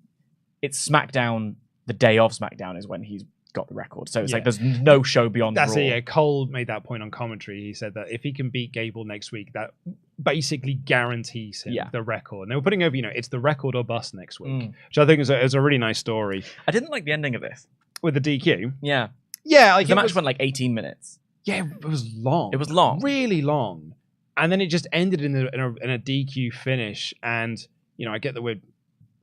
it's SmackDown. The day of SmackDown is when he's got the record. So it's like there's no show beyond Raw. It, yeah. Cole made that point on commentary. He said that if he can beat Gable next week, that basically guarantees him the record. And they were putting over, it's the record or bust next week, which I think is a really nice story. I didn't like the ending of this. With the DQ? Yeah. Yeah. Like the match went like 18 minutes. Yeah, it was long. It was long. Really long. And then it just ended in a DQ finish. And, I get that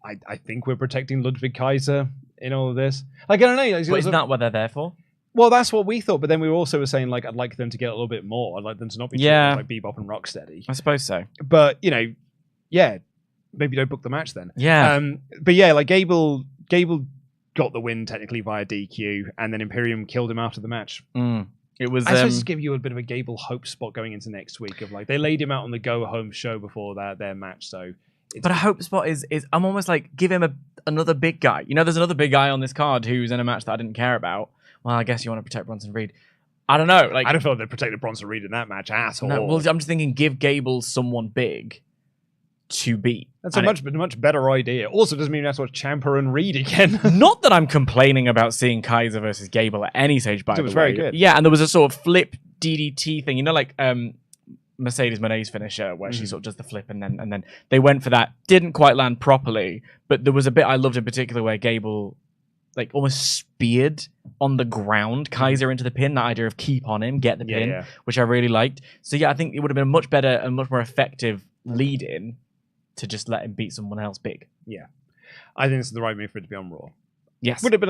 I think we're protecting Ludwig Kaiser in all of this. Like, I don't know. But isn't that what they're there for? Well, that's what we thought. But then we also were saying, like, I'd like them to get a little bit more. I'd like them to not be like Bebop and Rocksteady. I suppose so. But, maybe don't book the match then. Yeah. But yeah, like Gable got the win technically via DQ, and then Imperium killed him after the match. It was. I suppose to give you a bit of a Gable hope spot going into next week of like they laid him out on the go home show before their match, so. But a hope spot is I'm almost like, give him another big guy. There's another big guy on this card who's in a match that I didn't care about. Well, I guess you want to protect Bronson Reed. I don't know. Like, I don't feel like they protected Bronson Reed in that match at all. No, well, I'm just thinking, give Gable someone big to beat. That's a much better idea. Also, doesn't mean you have to watch Ciampa and Reed again. Not that I'm complaining about seeing Kaiser versus Gable at any stage, by the way. It was very good. Yeah, and there was a sort of flip DDT thing. Like Mercedes Moné's finisher where she sort of does the flip and then they went for that. Didn't quite land properly, but there was a bit I loved in particular where Gable like almost speared on the ground Kaiser into the pin. That idea of keep on him, get the pin, which I really liked. So yeah, I think it would have been a much better and much more effective lead-in to just let him beat someone else big. Yeah. I think this is the right move for it to be on Raw. Yes. Would have been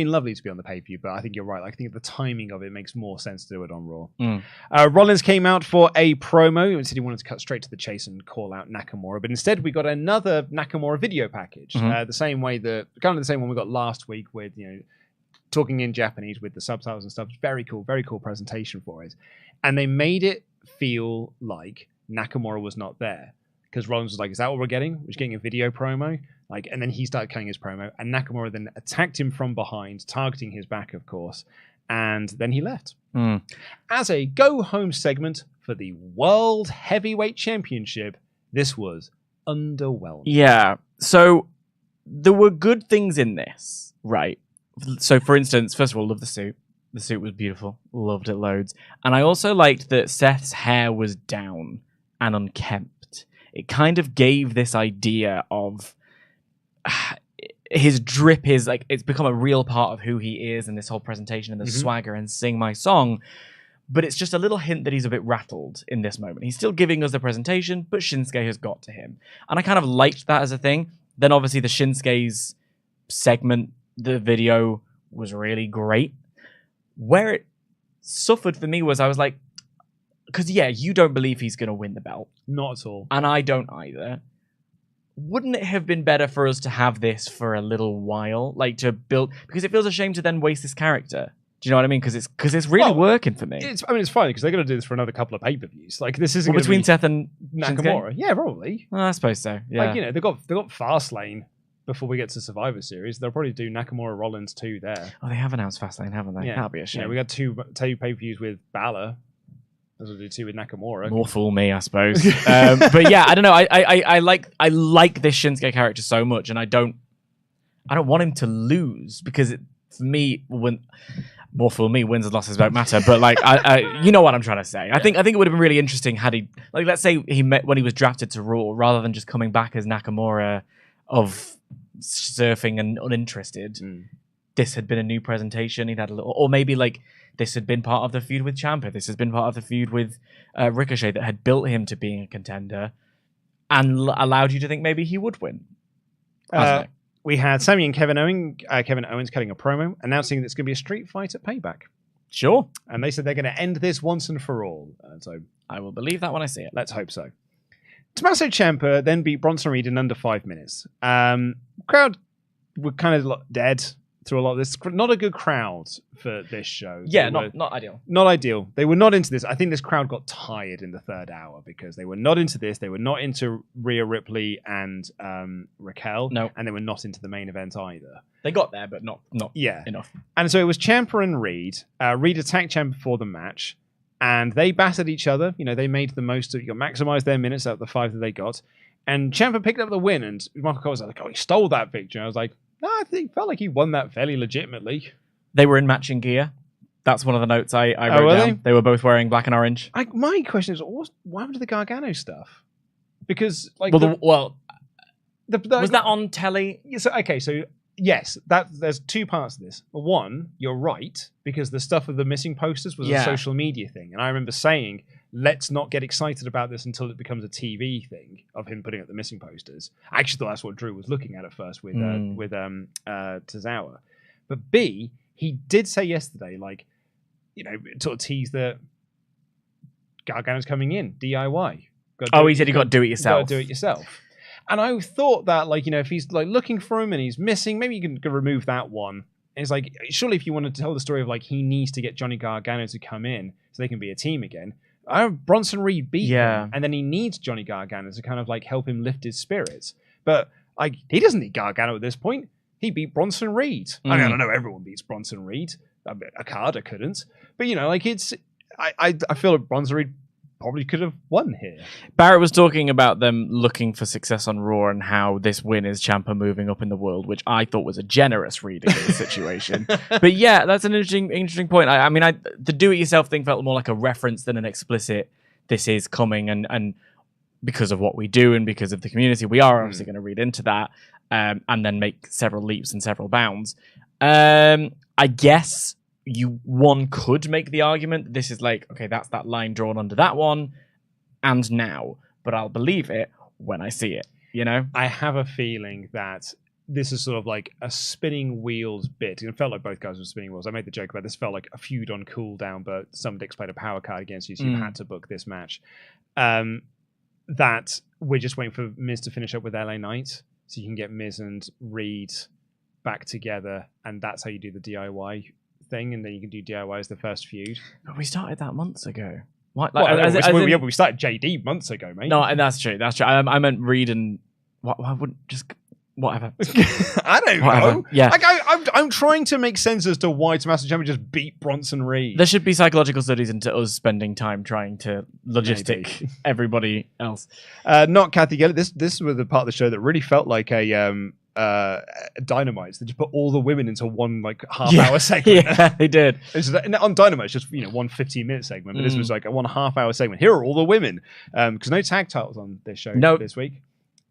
lovely to be on the pay-per-view, but I think you're right. I think the timing of it makes more sense to do it on Raw. Rollins came out for a promo and said he wanted to cut straight to the chase and call out Nakamura, but instead we got another Nakamura video package. The same way the same one we got last week with talking in Japanese with the subtitles and stuff. Very cool presentation for it. And they made it feel like Nakamura was not there. Because Rollins was like, is that what we're getting? We're just getting a video promo? And then he started cutting his promo, and Nakamura then attacked him from behind, targeting his back, of course, and then he left. As a go-home segment for the World Heavyweight Championship, this was underwhelming. Yeah, so there were good things in this, right? So, for instance, first of all, love the suit. The suit was beautiful. Loved it loads. And I also liked that Seth's hair was down and unkempt. It kind of gave this idea of his drip is like, it's become a real part of who he is and this whole presentation and the swagger and sing my song. But it's just a little hint that he's a bit rattled in this moment. He's still giving us the presentation, but Shinsuke has got to him. And I kind of liked that as a thing. Then obviously the Shinsuke's segment, the video was really great. Where it suffered for me was I was like, because yeah, you don't believe he's going to win the belt. Not at all. And I don't either. Wouldn't it have been better for us to have this for a little while? Like to build, because it feels a shame to then waste this character. Do you know what I mean? Because it's really working for me. It's fine because they're going to do this for another couple of pay-per-views. Like this isn't between Seth and Nakamura. Shinsuke? Yeah, probably. Well, I suppose so. Yeah. Like, you know, they've got Fastlane before we get to Survivor Series. They'll probably do Nakamura Rollins 2 there. Oh, they have announced Fastlane, haven't they? Yeah. That'll be a shame. Yeah, we got two pay-per-views with Balor. As we'll do 2 with Nakamura. More fool me, I suppose. But yeah, I don't know. I like this Shinsuke character so much, and I don't want him to lose because for me, when more fool me, wins and losses don't matter. But like, you know what I'm trying to say. I think it would have been really interesting had he, like, let's say he met when he was drafted to Raw, rather than just coming back as Nakamura of surfing and uninterested. This had been a new presentation. He'd had a little, or maybe like this had been part of the feud with Ciampa. This has been part of the feud with Ricochet that had built him to being a contender and allowed you to think maybe he would win. We had Sami and Kevin Owens cutting a promo announcing that it's going to be a street fight at Payback. Sure. And they said they're going to end this once and for all. So I will believe that when I see it. Let's hope so. Tommaso Ciampa then beat Bronson Reed in under 5 minutes. Crowd were kind of dead through a lot of this. Not a good crowd for this show. Yeah, not ideal. Not ideal. They were not into this. I think this crowd got tired in the third hour because they were not into this. They were not into Rhea Ripley and Raquel. No. And they were not into the main event either. They got there, but not enough. And so it was Ciampa and Reed. Reed attacked Ciampa before the match. And they battered each other. You know, they made the most of it. Maximized their minutes out of the 5 that they got. And Ciampa picked up the win. And Michael Cole was like, oh, he stole that victory. And I was like, no, I think felt like he won that fairly legitimately. They were in matching gear. That's one of the notes I wrote down. They were both wearing black and orange. My question is, what happened to the Gargano stuff? Because, like... was that on telly? So yes, there's 2 parts of this. One, you're right, because the stuff of the missing posters was a social media thing. And I remember saying, let's not get excited about this until it becomes a TV thing of him putting up the missing posters. I actually thought that's what Drew was looking at first with Tozawa. But B, he did say yesterday, like, you know, sort of tease that Gargano's coming in, DIY. He said you got to do it yourself. Got to do it yourself. And I thought that, like, you know, if he's like looking for him and he's missing, maybe you can remove that one. And it's like, surely if you want to tell the story of like he needs to get Johnny Gargano to come in so they can be a team again. Bronson Reed beat him, and then he needs Johnny Gargano to kind of like help him lift his spirits. But like he doesn't need Gargano at this point. He beat Bronson Reed. I mean, I don't know, everyone beats Bronson Reed. Okada couldn't, but you know, like it's. I feel like Bronson Reed probably could have won here. Barrett was talking about them looking for success on Raw and how this win is Ciampa moving up in the world, which I thought was a generous reading of the situation. But yeah, that's an interesting point. I mean, the do-it-yourself thing felt more like a reference than an explicit, this is coming, and because of what we do and because of the community, we are obviously going to read into that and then make several leaps and several bounds. I guess... one could make the argument that this is like, okay, that's that line drawn under that one, and now, but I'll believe it when I see it, you know? I have a feeling that this is sort of like a spinning wheels bit. It felt like both guys were spinning wheels. I made the joke about this felt like a feud on cooldown, but some dicks played a power card against you, so you had to book this match. That we're just waiting for Miz to finish up with LA Knight, so you can get Miz and Reed back together, and that's how you do the DIY thing, and then you can do DIY as the first feud. But we started that months ago. What? We started JD months ago, mate. No, and that's true. That's true. I meant Reed and why wouldn't just whatever. I don't know. Yeah, like I'm trying to make sense as to why Tommaso Ciampa just beat Bronson Reed. There should be psychological studies into us spending time trying to logistic everybody else. Not Kathy Gellert. This was the part of the show that really felt like a Dynamites. They just put all the women into one like half-hour segment. Yeah, they did. On Dynamite, it's just one 15-minute segment, but this was like a 1.5-hour segment. Here are all the women, because no tag titles on this show this week.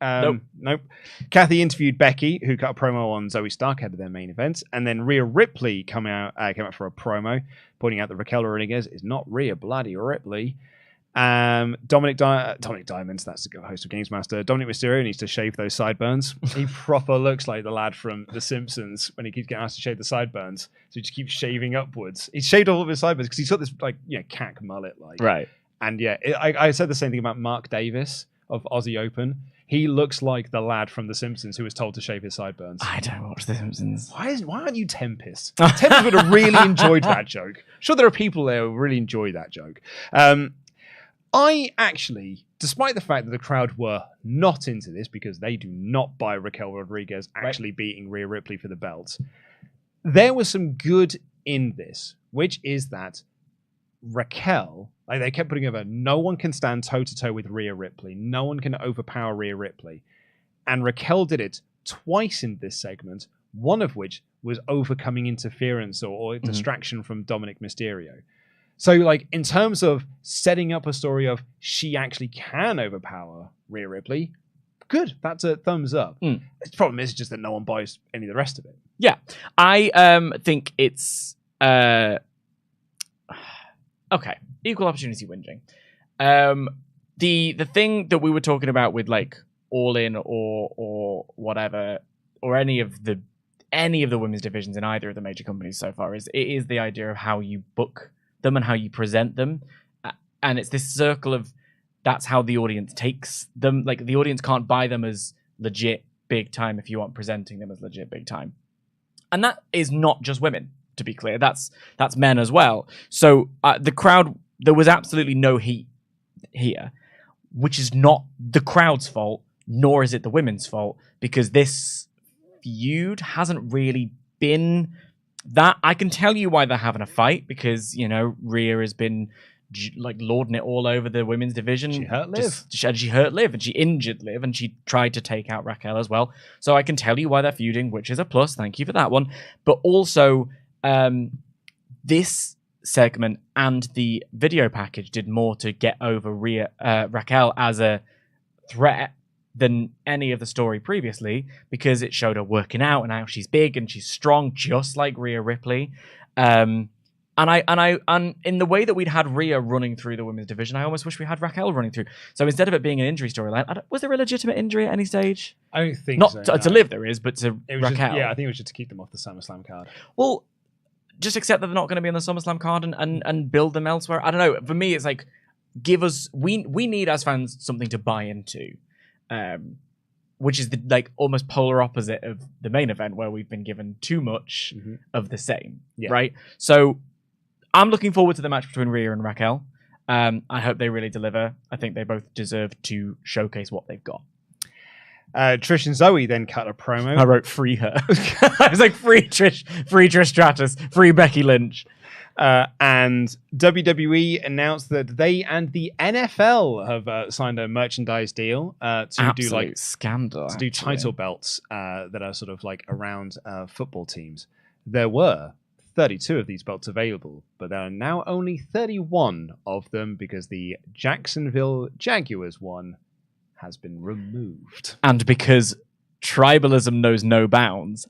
Nope. Kathy interviewed Becky, who cut a promo on Zoey Stark ahead of their main event, and then Rhea Ripley came out for a promo, pointing out that Raquel Rodriguez is not Rhea bloody Ripley. Dominic Diamonds, that's the host of Games Master. Dominic Mysterio needs to shave those sideburns. He proper looks like the lad from The Simpsons when he keeps getting asked to shave the sideburns. So he just keeps shaving upwards. He's shaved all of his sideburns because he's got this cack mullet right. And I said the same thing about Mark Davis of Aussie Open. He looks like the lad from The Simpsons who was told to shave his sideburns. I don't watch The Simpsons. Why aren't you Tempest? Tempest would have really enjoyed that joke. Sure, there are people there who really enjoy that joke. I actually, despite the fact that the crowd were not into this because they do not buy Raquel Rodriguez actually beating Rhea Ripley for the belt, there was some good in this, which is that Raquel, they kept putting over, no one can stand toe-to-toe with Rhea Ripley. No one can overpower Rhea Ripley. And Raquel did it twice in this segment, one of which was overcoming interference or distraction from Dominic Mysterio. So, in terms of setting up a story of she actually can overpower Rhea Ripley, good. That's a thumbs up. The problem is just that no one buys any of the rest of it. Yeah. I think it's... okay. Equal opportunity whinging. The thing that we were talking about with, All In or whatever, or any of the women's divisions in either of the major companies so far is the idea of how you book them and how you present them, and it's this circle of that's how the audience takes them. The audience can't buy them as legit big time if you aren't presenting them as legit big time, and that is not just women, to be clear. That's men as well. So the crowd, there was absolutely no heat here, which is not the crowd's fault, nor is it the women's fault, because this feud hasn't really been that. I can tell you why they're having a fight, because Rhea has been lording it all over the women's division. She hurt Liv. She hurt Liv, and she injured Liv, and she tried to take out Raquel as well. So I can tell you why they're feuding, which is a plus. Thank you for that one. But also, this segment and the video package did more to get over Raquel as a threat than any of the story previously, because it showed her working out and how she's big and she's strong, just like Rhea Ripley. And in the way that we'd had Rhea running through the women's division, I almost wish we had Raquel running through. So instead of it being an injury storyline, was there a legitimate injury at any stage? I don't think not so. To Liv there is, but to Raquel. I think it was just to keep them off the SummerSlam card. Well, just accept that they're not going to be on the SummerSlam card and build them elsewhere. I don't know. For me, it's give us... We need, as fans, something to buy into. Which is the almost polar opposite of the main event, where we've been given too much of the same, right? So I'm looking forward to the match between Rhea and Raquel. I hope they really deliver. I think they both deserve to showcase what they've got. Trish and Zoey then cut a promo. I wrote free her. I was free Trish Stratus, free Becky Lynch. And WWE announced that they and the NFL have signed a merchandise deal to do scandal. To do title belts that are sort of around football teams. There were 32 of these belts available, but there are now only 31 of them because the Jacksonville Jaguars one has been removed. And because tribalism knows no bounds,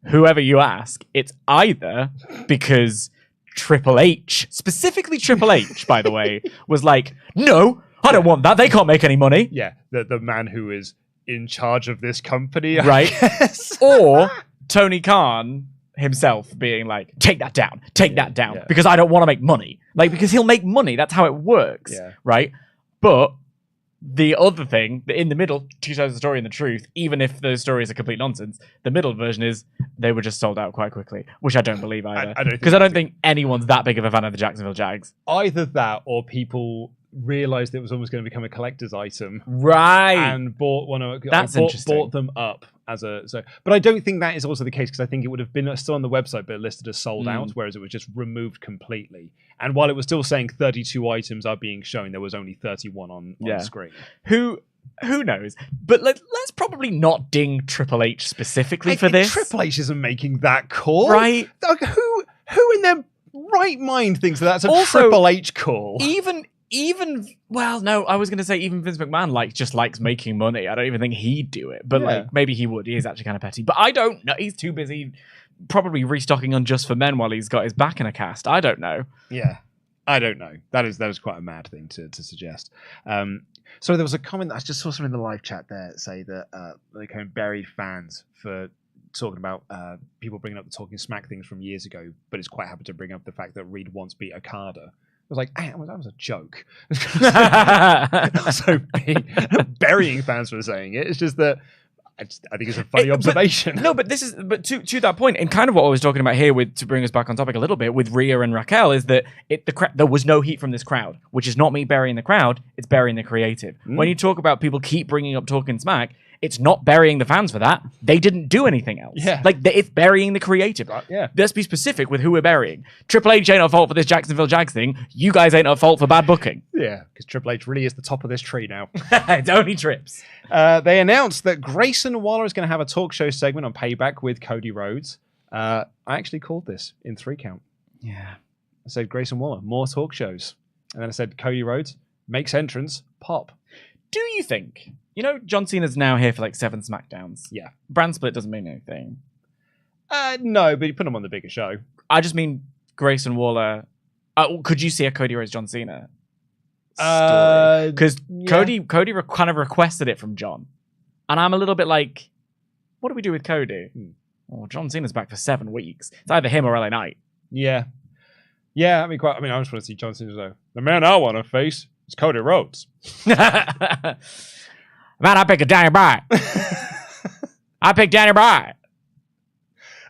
whoever you ask, it's either because Triple H, specifically Triple H, by the way, was no, I don't want that. They can't make any money. Yeah, the man who is in charge of this company, right? Or Tony Khan himself being take that down, because I don't want to make money. Because he'll make money. That's how it works, right? But the other thing, in the middle, two sides of the story and the truth, even if the story is a complete nonsense, the middle version is they were just sold out quite quickly, which I don't believe either. Because I don't think anyone's that big of a fan of the Jacksonville Jags. Either that, or people realized it was almost going to become a collector's item, right? And bought one of interesting. Bought them up as but I don't think that is also the case, because I think it would have been still on the website but listed as sold out, whereas it was just removed completely. And while it was still saying 32 items are being shown, there was only 31 on screen. Who Who knows? But let's probably not ding Triple H specifically for this. Triple H isn't making that call. Right. Like, who in their right mind thinks that that's a Also, Triple H call? Well, no, I was going to say even Vince McMahon just likes making money. I don't even think he'd do it, but like maybe he would. He is actually kind of petty, but I don't know. He's too busy probably restocking on Just for Men while he's got his back in a cast. I don't know. Yeah, I don't know. That is quite a mad thing to suggest. So there was a comment that I just saw someone in the live chat there say that they kind of buried fans for talking about people bringing up the Talking Smack things from years ago, but it's quite happy to bring up the fact that Reed once beat Okada. I was like, hey, that was a joke. So burying fans for saying it. It's just that I think it's a funny observation. But to that point, and kind of what I was talking about here, to bring us back on topic a little bit with Rhea and Raquel, is that there was no heat from this crowd, which is not me burying the crowd; it's burying the creative. When you talk about people keep bringing up Talking Smack, it's not burying the fans for that. They didn't do anything else. Yeah. It's burying the creative. Yeah. Let's be specific with who we're burying. Triple H ain't at fault for this Jacksonville Jags thing. You guys ain't at fault for bad booking. Yeah, because Triple H really is the top of this tree now. It's only trips. They announced that Grayson Waller is going to have a talk show segment on Payback with Cody Rhodes. I actually called this in 3 count. Yeah. I said Grayson Waller, more talk shows. And then I said Cody Rhodes makes entrance, pop. Do you think... John Cena's now here for like 7 SmackDowns. Yeah. Brand split doesn't mean anything. No, but you put him on the bigger show. I just mean Grayson Waller. Could you see a Cody Rhodes John Cena story? Because Cody kind of requested it from John. And I'm a little bit like, what do we do with Cody? Well, John Cena's back for 7 weeks. It's either him or LA Knight. Yeah. Yeah, I just want to see John Cena go, the man I want to face is Cody Rhodes. Man, I pick a Daniel Bryan. I picked Daniel Bryan.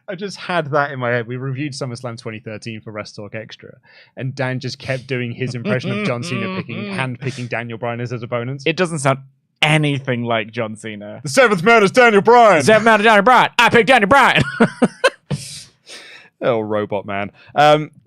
I just had that in my head. We reviewed SummerSlam 2013 for WrestleTalk Extra, and Dan just kept doing his impression of John Cena hand-picking Daniel Bryan as his opponent. It doesn't sound anything like John Cena. The 7th man is Daniel Bryan. The 7th man is Daniel Bryan. I picked Daniel Bryan. Oh, robot man.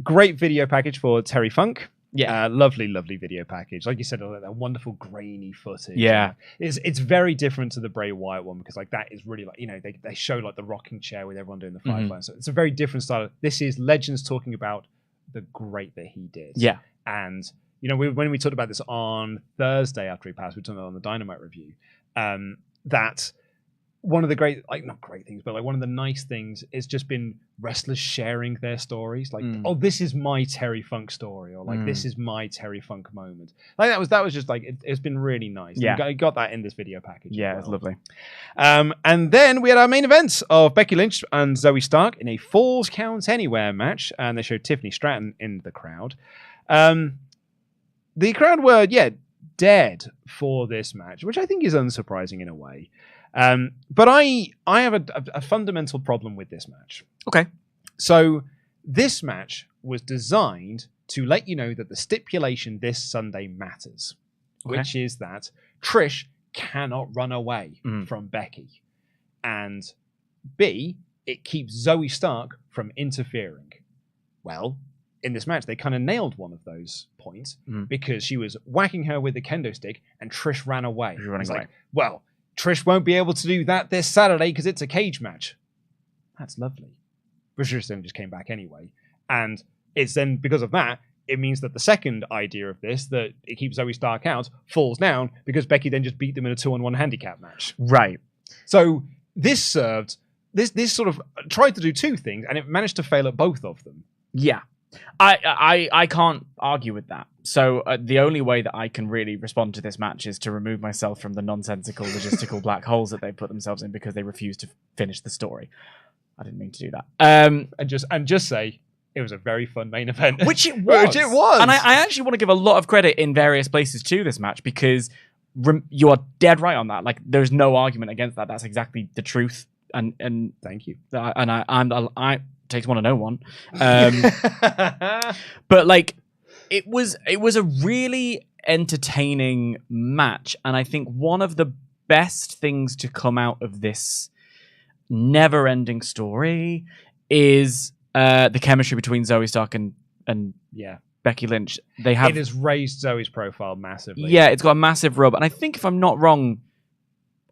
Great video package for Terry Funk. Yeah, lovely video package. Like you said, that wonderful grainy footage. Yeah, it's very different to the Bray Wyatt one because like that is really like they show like the rocking chair with everyone doing the firefly. So it's a very different style. This is Legends talking about the great that he did. Yeah, and when we talked about this on Thursday after he passed, we talked about it on the Dynamite review. That one of the great, like not great things, but like one of the nice things is just been wrestlers sharing their stories. Like, oh, this is my Terry Funk story, or like this is my Terry Funk moment. Like that was just like it's been really nice. Yeah, you got that in this video package. Yeah, it's lovely. And then we had our main event of Becky Lynch and Zoey Stark in a Falls Count Anywhere match, and they showed Tiffany Stratton in the crowd. The crowd were dead for this match, which I think is unsurprising in a way. But I have a fundamental problem with this match. Okay. So this match was designed to let you know that the stipulation this Sunday matters, which is that Trish cannot run away from Becky. And B, it keeps Zoey Stark from interfering. Well, in this match, they kind of nailed one of those points because she was whacking her with the kendo stick and Trish ran away. Like, well, Trish won't be able to do that this Saturday because it's a cage match. That's lovely. But Trish then just came back anyway. And it's then, because of that, it means that the second idea of this, that it keeps Zoey Stark out, falls down because Becky then just beat them in a 2-on-1 handicap match. Right. So this served, this sort of tried to do 2 things, and it managed to fail at both of them. Yeah. I can't argue with that. So the only way that I can really respond to this match is to remove myself from the nonsensical logistical black holes that they put themselves in because they refuse to finish the story. I didn't mean to do that. And just say it was a very fun main event, which it was. And I actually want to give a lot of credit in various places to this match because you are dead right on that. Like there's no argument against that. That's exactly the truth. And thank you. And I takes one to know one. But like it was a really entertaining match, and I think one of the best things to come out of this never-ending story is the chemistry between Zoey Stark and Becky Lynch. They have. It has raised Zoe's profile massively. Yeah, it's got a massive rub, and I think if I'm not wrong,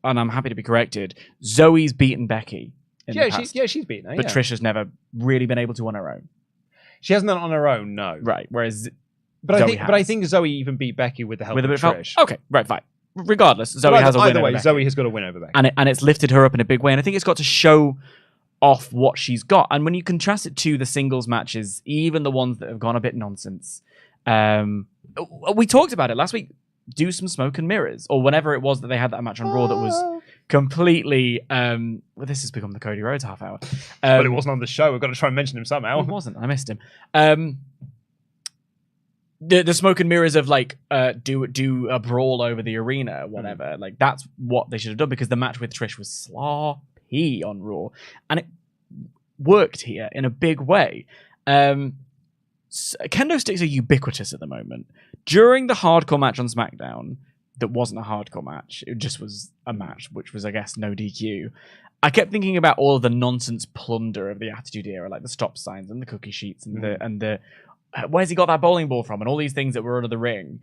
and I'm happy to be corrected, Zoe's beaten Becky. She's beaten her. But Trish has never really been able to on her own. She hasn't done it on her own, no. Right. Whereas, but I think Zoe even beat Becky with the help of Trish. Okay, right, fine. Regardless, Zoe has a win over Becky. Zoe has got a win over Becky, and it's lifted her up in a big way. And I think it's got to show off what she's got. And when you contrast it to the singles matches, even the ones that have gone a bit nonsense, we talked about it last week. Do some smoke and mirrors, or whenever it was that they had that match on Raw that was completely. Well, this has become the Cody Rhodes half hour. But it wasn't on the show. We've got to try and mention him somehow. It wasn't. I missed him. The smoke and mirrors of like do a brawl over the arena, whatever. Like that's what they should have done, because the match with Trish was sloppy on Raw, and it worked here in a big way. Kendo sticks are ubiquitous at the moment. During the hardcore match on SmackDown, that wasn't a hardcore match, it just was a match, which was, I guess, no DQ. I kept thinking about all of the nonsense plunder of the Attitude Era, like the stop signs and the cookie sheets and the where's he got that bowling ball from, and all these things that were under the ring.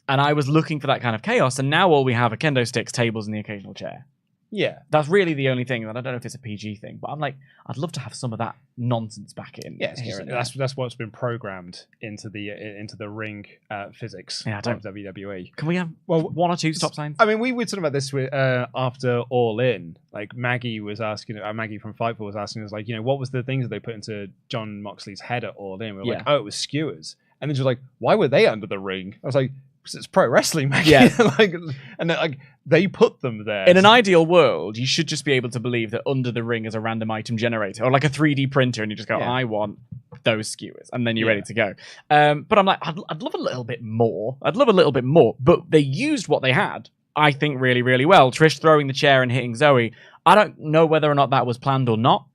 And I was looking for that kind of chaos, and now all we have are kendo sticks, tables, and the occasional chair. Yeah. That's really the only thing, and I don't know if it's a PG thing, but I'm like, I'd love to have some of that nonsense back in. Yeah, that's what's been programmed into the ring physics of WWE. Can we have one or two stop signs? I mean, we were talking about this after All In. Like Maggie was asking, Maggie from Fightful was asking us, like, what was the things that they put into Jon Moxley's head at All In? We were like, oh, it was skewers. And then she was like, why were they under the ring? I was like, because it's pro wrestling, Maggie. Yeah. They put them there. In an ideal world, you should just be able to believe that under the ring is a random item generator or like a 3D printer, and you just go, I want those skewers, and then you're ready to go. But I'm like, I'd love a little bit more. But they used what they had, I think, really, really well. Trish throwing the chair and hitting Zoey. I don't know whether or not that was planned or not,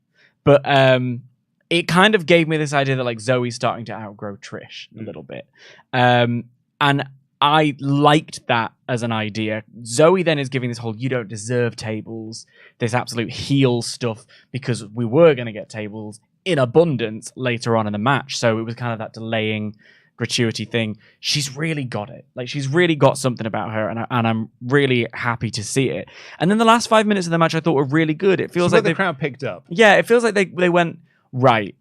but it kind of gave me this idea that like Zoey's starting to outgrow Trish a little bit. And I liked that as an idea. Zoey then is giving this whole, you don't deserve tables, this absolute heel stuff, because we were going to get tables in abundance later on in the match. So it was kind of that delaying gratuity thing. She's really got it. Like, she's really got something about her, and I'm really happy to see it. And then the last 5 minutes of the match I thought were really good. It feels like the crowd picked up. Yeah, it feels like they went, right,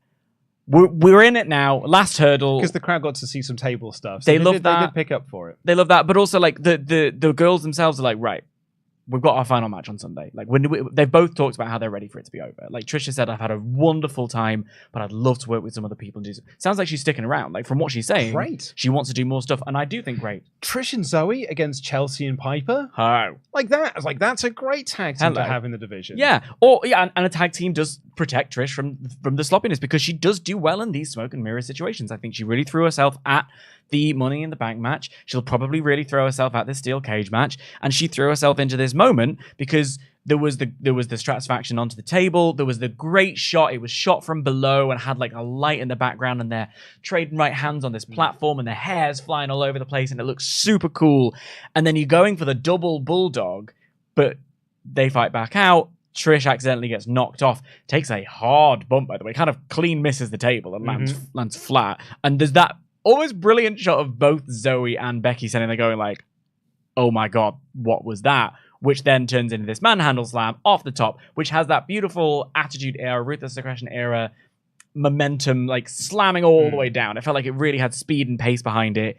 we're in it now. Last hurdle. Because the crowd got to see some table stuff. So they love that. They did pick up for it. They love that. But also, like, the girls themselves are like, right, we've got our final match on Sunday. Like, they've both talked about how they're ready for it to be over. Like, Trisha said, I've had a wonderful time, but I'd love to work with some other people and do. Sounds like she's sticking around. Like, from what she's saying, great. She wants to do more stuff, and I do think great. Trish and Zoey against Chelsea and Piper. Oh, like that. I was like, that's a great tag team to have in the division. Yeah, and a tag team does protect Trish from the sloppiness, because she does do well in these smoke and mirror situations. I think she really threw herself at the Money in the Bank match. She'll probably really throw herself at the steel cage match, and she threw herself into this moment because there was the Stratisfaction onto the table. There was the great shot. It was shot from below and had like a light in the background, and they're trading right hands on this platform, and their hair's flying all over the place, and it looks super cool. And then you're going for the double bulldog, but they fight back out. Trish accidentally gets knocked off, takes a hard bump, by the way, kind of clean misses the table and lands flat. And there's that almost brilliant shot of both Zoey and Becky standing there going like, oh my God, what was that? Which then turns into this manhandle slam off the top, which has that beautiful Attitude Era, Ruthless Aggression Era momentum, like slamming all the way down. It felt like it really had speed and pace behind it.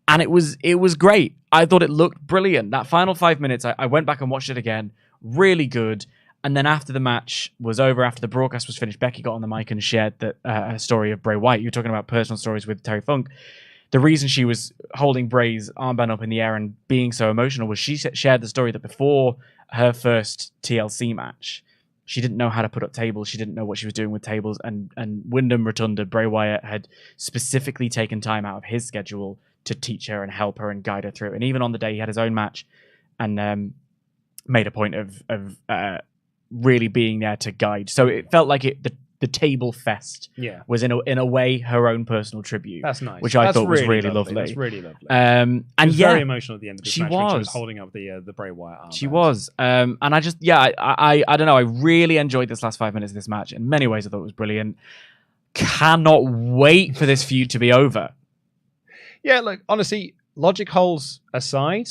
And it was great. I thought it looked brilliant. That final 5 minutes, I went back and watched it again. Really good. And then after the match was over, after the broadcast was finished, Becky got on the mic and shared that a story of Bray Wyatt. You were talking about personal stories with Terry Funk. The reason she was holding Bray's armband up in the air and being so emotional was she shared the story that before her first TLC match, she didn't know how to put up tables. She didn't know what she was doing with tables. And Wyndham Rotunda, Bray Wyatt, had specifically taken time out of his schedule to teach her and help her and guide her through. And even on the day he had his own match, and made a point of really being there to guide. So it felt like the table fest was in a way her own personal tribute. That's nice. Which I thought was really lovely. That's really lovely. And she was very emotional at the end of this match when she was holding up the Bray Wyatt armband. She was. And I just, I don't know. I really enjoyed this last 5 minutes of this match. In many ways, I thought it was brilliant. Cannot wait for this feud to be over. Yeah, look, honestly, logic holes aside,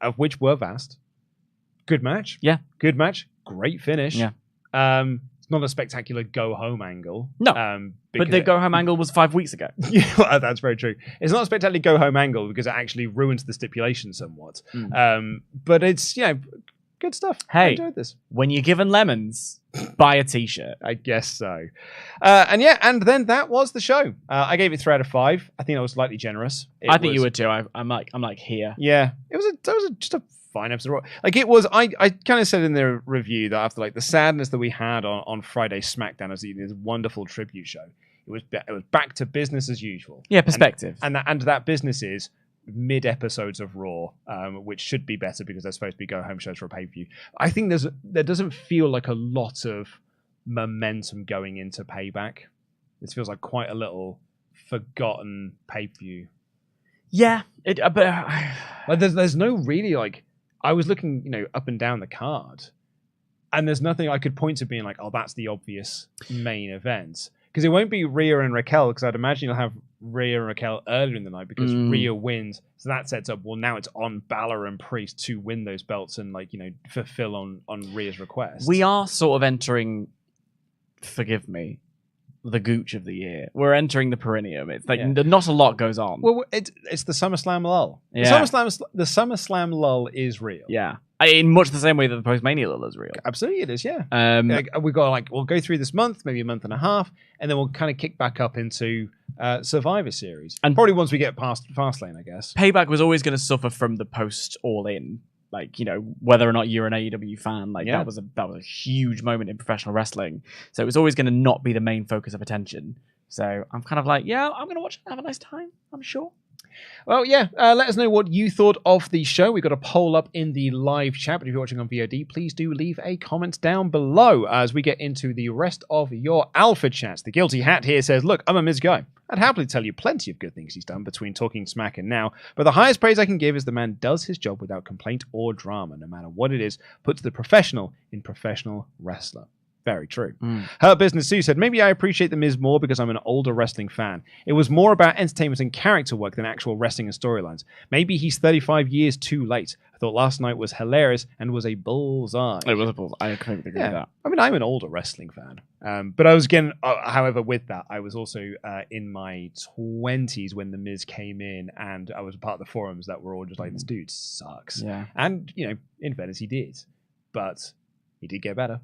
of which were vast, good match. Yeah. Good match. Great finish. Yeah. It's not a spectacular go-home angle. No. But the go-home angle was 5 weeks ago. Yeah, that's very true. It's not a spectacular go-home angle because it actually ruins the stipulation somewhat. But it's, good stuff. Hey, I enjoyed this. When you're given lemons, buy a t-shirt. I guess so. And then that was the show. I gave it 3 out of 5. I think I was slightly generous. I think you would too. I'm like here. Yeah, it was just a fine episode. Like it was. I kind of said in the review that after like the sadness that we had on Friday SmackDown as this wonderful tribute show, it was back to business as usual. Yeah, perspective. And that business is mid episodes of Raw, which should be better because they're supposed to be go home shows for a pay per view. I think there doesn't feel like a lot of momentum going into Payback. This feels like quite a little forgotten pay per view. Yeah, but there's no really like. I was looking, up and down the card, and there's nothing I could point to being like, oh, that's the obvious main event. Because it won't be Rhea and Raquel, because I'd imagine you'll have Rhea and Raquel earlier in the night because Rhea wins. So that sets up, well, now it's on Balor and Priest to win those belts and, fulfill on Rhea's request. We are sort of entering, forgive me, the gooch of the year. We're entering the perineum. It's like not a lot goes on. Well, it's the SummerSlam lull. Yeah. The SummerSlam lull is real. Yeah. In much the same way that the Post-Mania lull is real. Absolutely it is, yeah. We've got we'll go through this month, maybe a month and a half, and then we'll kind of kick back up into Survivor Series. And probably once we get past Fastlane, I guess. Payback was always going to suffer from the post all-in. Whether or not you're an AEW fan, that was a huge moment in professional wrestling. So it was always going to not be the main focus of attention. So I'm kind of like, I'm going to watch it and have a nice time, I'm sure. Well, yeah, let us know what you thought of the show. We've got a poll up in the live chat, but if you're watching on VOD, please do leave a comment down below as we get into the rest of your Alpha Chats. The Guilty Hat here says, look, I'm a Miz guy. I'd happily tell you plenty of good things he's done between talking smack and now, but the highest praise I can give is the man does his job without complaint or drama, no matter what it is, puts the professional in professional wrestler. Very true. Her Business Sue said, maybe I appreciate The Miz more because I'm an older wrestling fan. It was more about entertainment and character work than actual wrestling and storylines. Maybe he's 35 years too late. I thought last night was hilarious and was a bullseye. It was a bullseye. I completely agree with that. I mean, I'm an older wrestling fan. But I was again, however, with that, I was also in my 20s when The Miz came in and I was part of the forums that were all just like, this dude sucks. Yeah. And, in fairness, he did. But he did get better.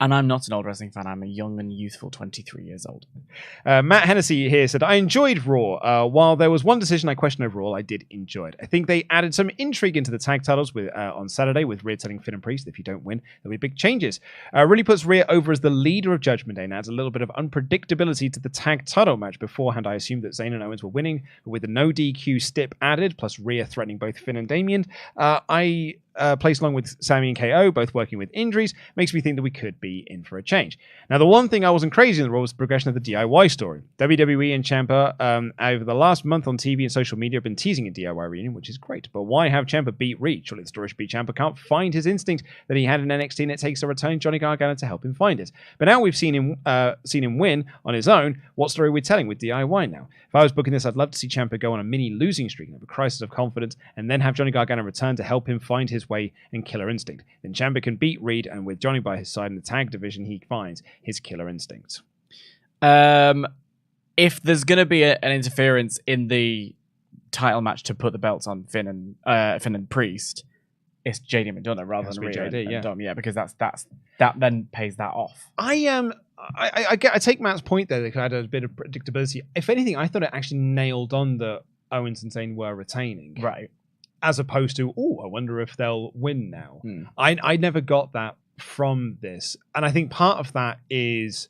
And I'm not an old wrestling fan. I'm a young and youthful 23 years old. Matt Hennessy here said, I enjoyed Raw. While there was one decision I questioned overall, I did enjoy it. I think they added some intrigue into the tag titles on Saturday with Rhea telling Finn and Priest, if you don't win, there'll be big changes. Really puts Rhea over as the leader of Judgment Day and adds a little bit of unpredictability to the tag title match. Beforehand, I assumed that Zayn and Owens were winning, but with the no DQ stip added, plus Rhea threatening both Finn and Damian, I placed along with Sami and KO, both working with injuries, makes me think that we could be in for a change. Now, the one thing I wasn't crazy in the Raw was the progression of the DIY story. WWE and Ciampa over the last month on TV and social media have been teasing a DIY reunion, which is great. But why have Ciampa beat Reed? Surely the story should be Ciampa can't find his instinct that he had in NXT and it takes a return Johnny Gargano to help him find it. But now we've seen him win on his own. What story are we telling with DIY now? If I was booking this, I'd love to see Ciampa go on a mini losing streak and have a crisis of confidence and then have Johnny Gargano return to help him find his way and Killer Instinct. Then Ciampa can beat Reed, and with Johnny by his side in the tag division, he finds his Killer Instinct. If there's going to be an interference in the title match to put the belts on Finn and Priest, it's JD McDonough rather than Rhea and Dom. Yeah, because that then pays that off. I take Matt's point there. They had a bit of predictability. If anything, I thought it actually nailed on that Owens and Zayn were retaining. Right. As opposed to, I wonder if they'll win now. I never got that from this. And I think part of that is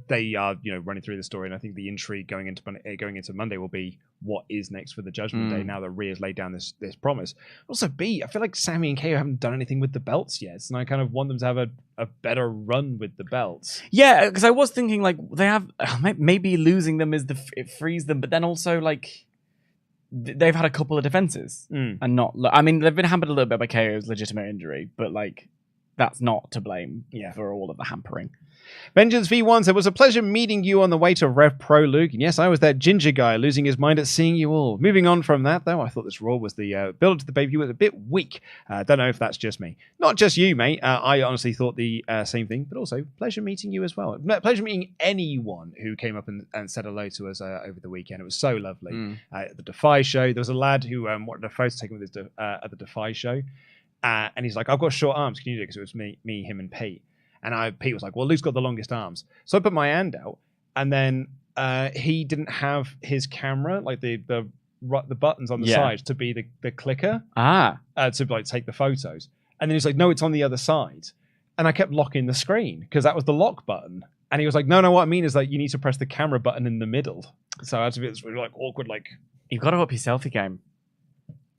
they are, running through the story. And I think the intrigue going into Monday will be what is next for the Judgment Day now that Rhea's laid down this promise. Also, I feel like Sami and KO haven't done anything with the belts yet. And I kind of want them to have a better run with the belts. Yeah, because I was thinking they have, maybe losing them it frees them. But then also they've had a couple of defenses and not. I mean, they've been hampered a little bit by KO's legitimate injury, but that's not to blame Yeah. for all of the hampering. Vengeance V1 said, it was a pleasure meeting you on the way to Rev Pro, Luke. And yes, I was that ginger guy losing his mind at seeing you all. Moving on from that, though, I thought this Raw was the build to the pay-per-view was a bit weak. Don't know if that's just me. Not just you, mate. I honestly thought the same thing, but also pleasure meeting you as well. Pleasure meeting anyone who came up and said hello to us over the weekend. It was so lovely. At the Defy show, there was a lad who wanted a photo taken with us at the Defy show. And he's like, I've got short arms. Can you do it? Because it was me, him, and Pete. And Pete was like, well, Luke's got the longest arms. So I put my hand out, and then he didn't have his camera, like the buttons on the sides to be the clicker to like take the photos. And then he's like, no, it's on the other side. And I kept locking the screen because that was the lock button. And he was like, no, what I mean is that you need to press the camera button in the middle. So it's really like awkward, like... You've got to up your selfie game.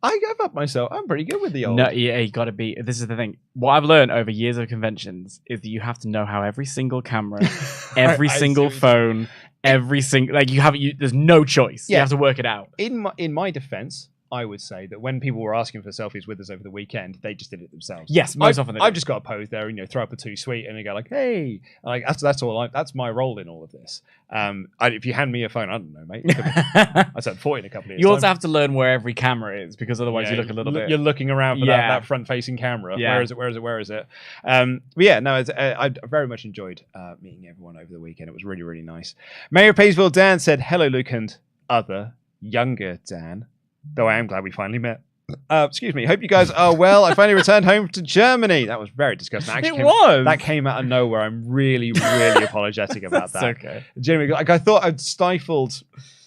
I gave up myself. I'm pretty good with the old. No, yeah, you got to be. This is the thing. What I've learned over years of conventions is that you have to know how every single camera, every single phone, every single there's no choice. Yeah. You have to work it out. In my defense, I would say that when people were asking for selfies with us over the weekend, they just did it themselves. Yes, most often. I've just got to pose there and throw up a too sweet and they go like, "Hey," like that's all. That's my role in all of this. If you hand me a phone, I don't know, mate. I said 40 in a couple of years. You also have to learn where every camera is because otherwise you look a little bit. You're looking around for that front-facing camera. Yeah. Where is it? But yeah, no, I very much enjoyed meeting everyone over the weekend. It was really, really nice. Mayor Paysville Dan said, "Hello, Luke and other younger Dan. Though I am glad we finally met. Excuse me. Hope you guys are well. I finally returned home to Germany." That was very disgusting. That came out of nowhere. I'm really, really apologetic about that. It's okay. Genuinely, like I thought I'd stifled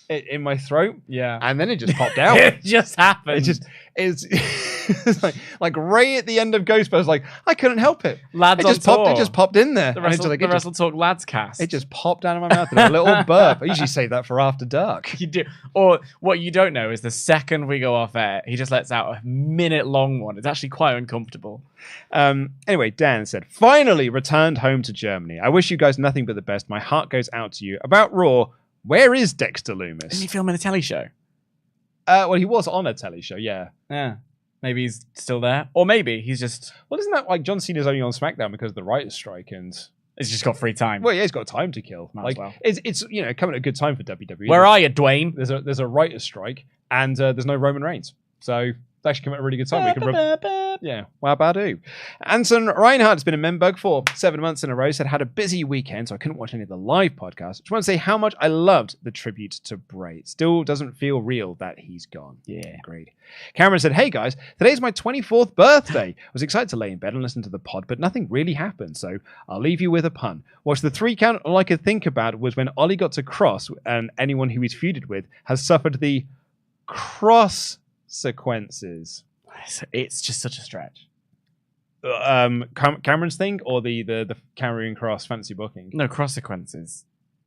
it in my throat. Yeah. And then it just popped out. It just happened. It's like right at the end of Ghostbusters, like I couldn't help it. Lads it just popped in there. The WrestleTalk Lads cast. It just popped out of my mouth in a little burp. I usually save that for after dark. You do. Or what you don't know is the second we go off air, he just lets out a minute-long one. It's actually quite uncomfortable. Anyway, Dan said, "Finally returned home to Germany. I wish you guys nothing but the best. My heart goes out to you. About Raw, where is Dexter Lumis?" Isn't he filming a telly show? Well, he was on a telly show, yeah. Yeah. Maybe he's still there. Or maybe he's just... Well, isn't that like John Cena's only on SmackDown because of the writer's strike and... He's just got free time. Well, yeah, he's got time to kill. Might as well. It's coming at a good time for WWE. Where are you, Dwayne? There's a writer's strike and there's no Roman Reigns. So... it's actually come at a really good time. Yeah, wabadoo. Anson Reinhardt has been a membug for 7 months in a row. Said had a busy weekend, so I couldn't watch any of the live podcasts. Just want to say how much I loved the tribute to Bray. It still doesn't feel real that he's gone. Yeah, agreed. Cameron said, "Hey guys, today's my 24th birthday. I was excited to lay in bed and listen to the pod, but nothing really happened. So I'll leave you with a pun. Watch the 3 count. All I could think about was when Ollie got to cross, and anyone who he's feuded with has suffered the cross sequences." It's just such a stretch. Cameron's thing or the carrying cross fantasy booking? No, cross sequences.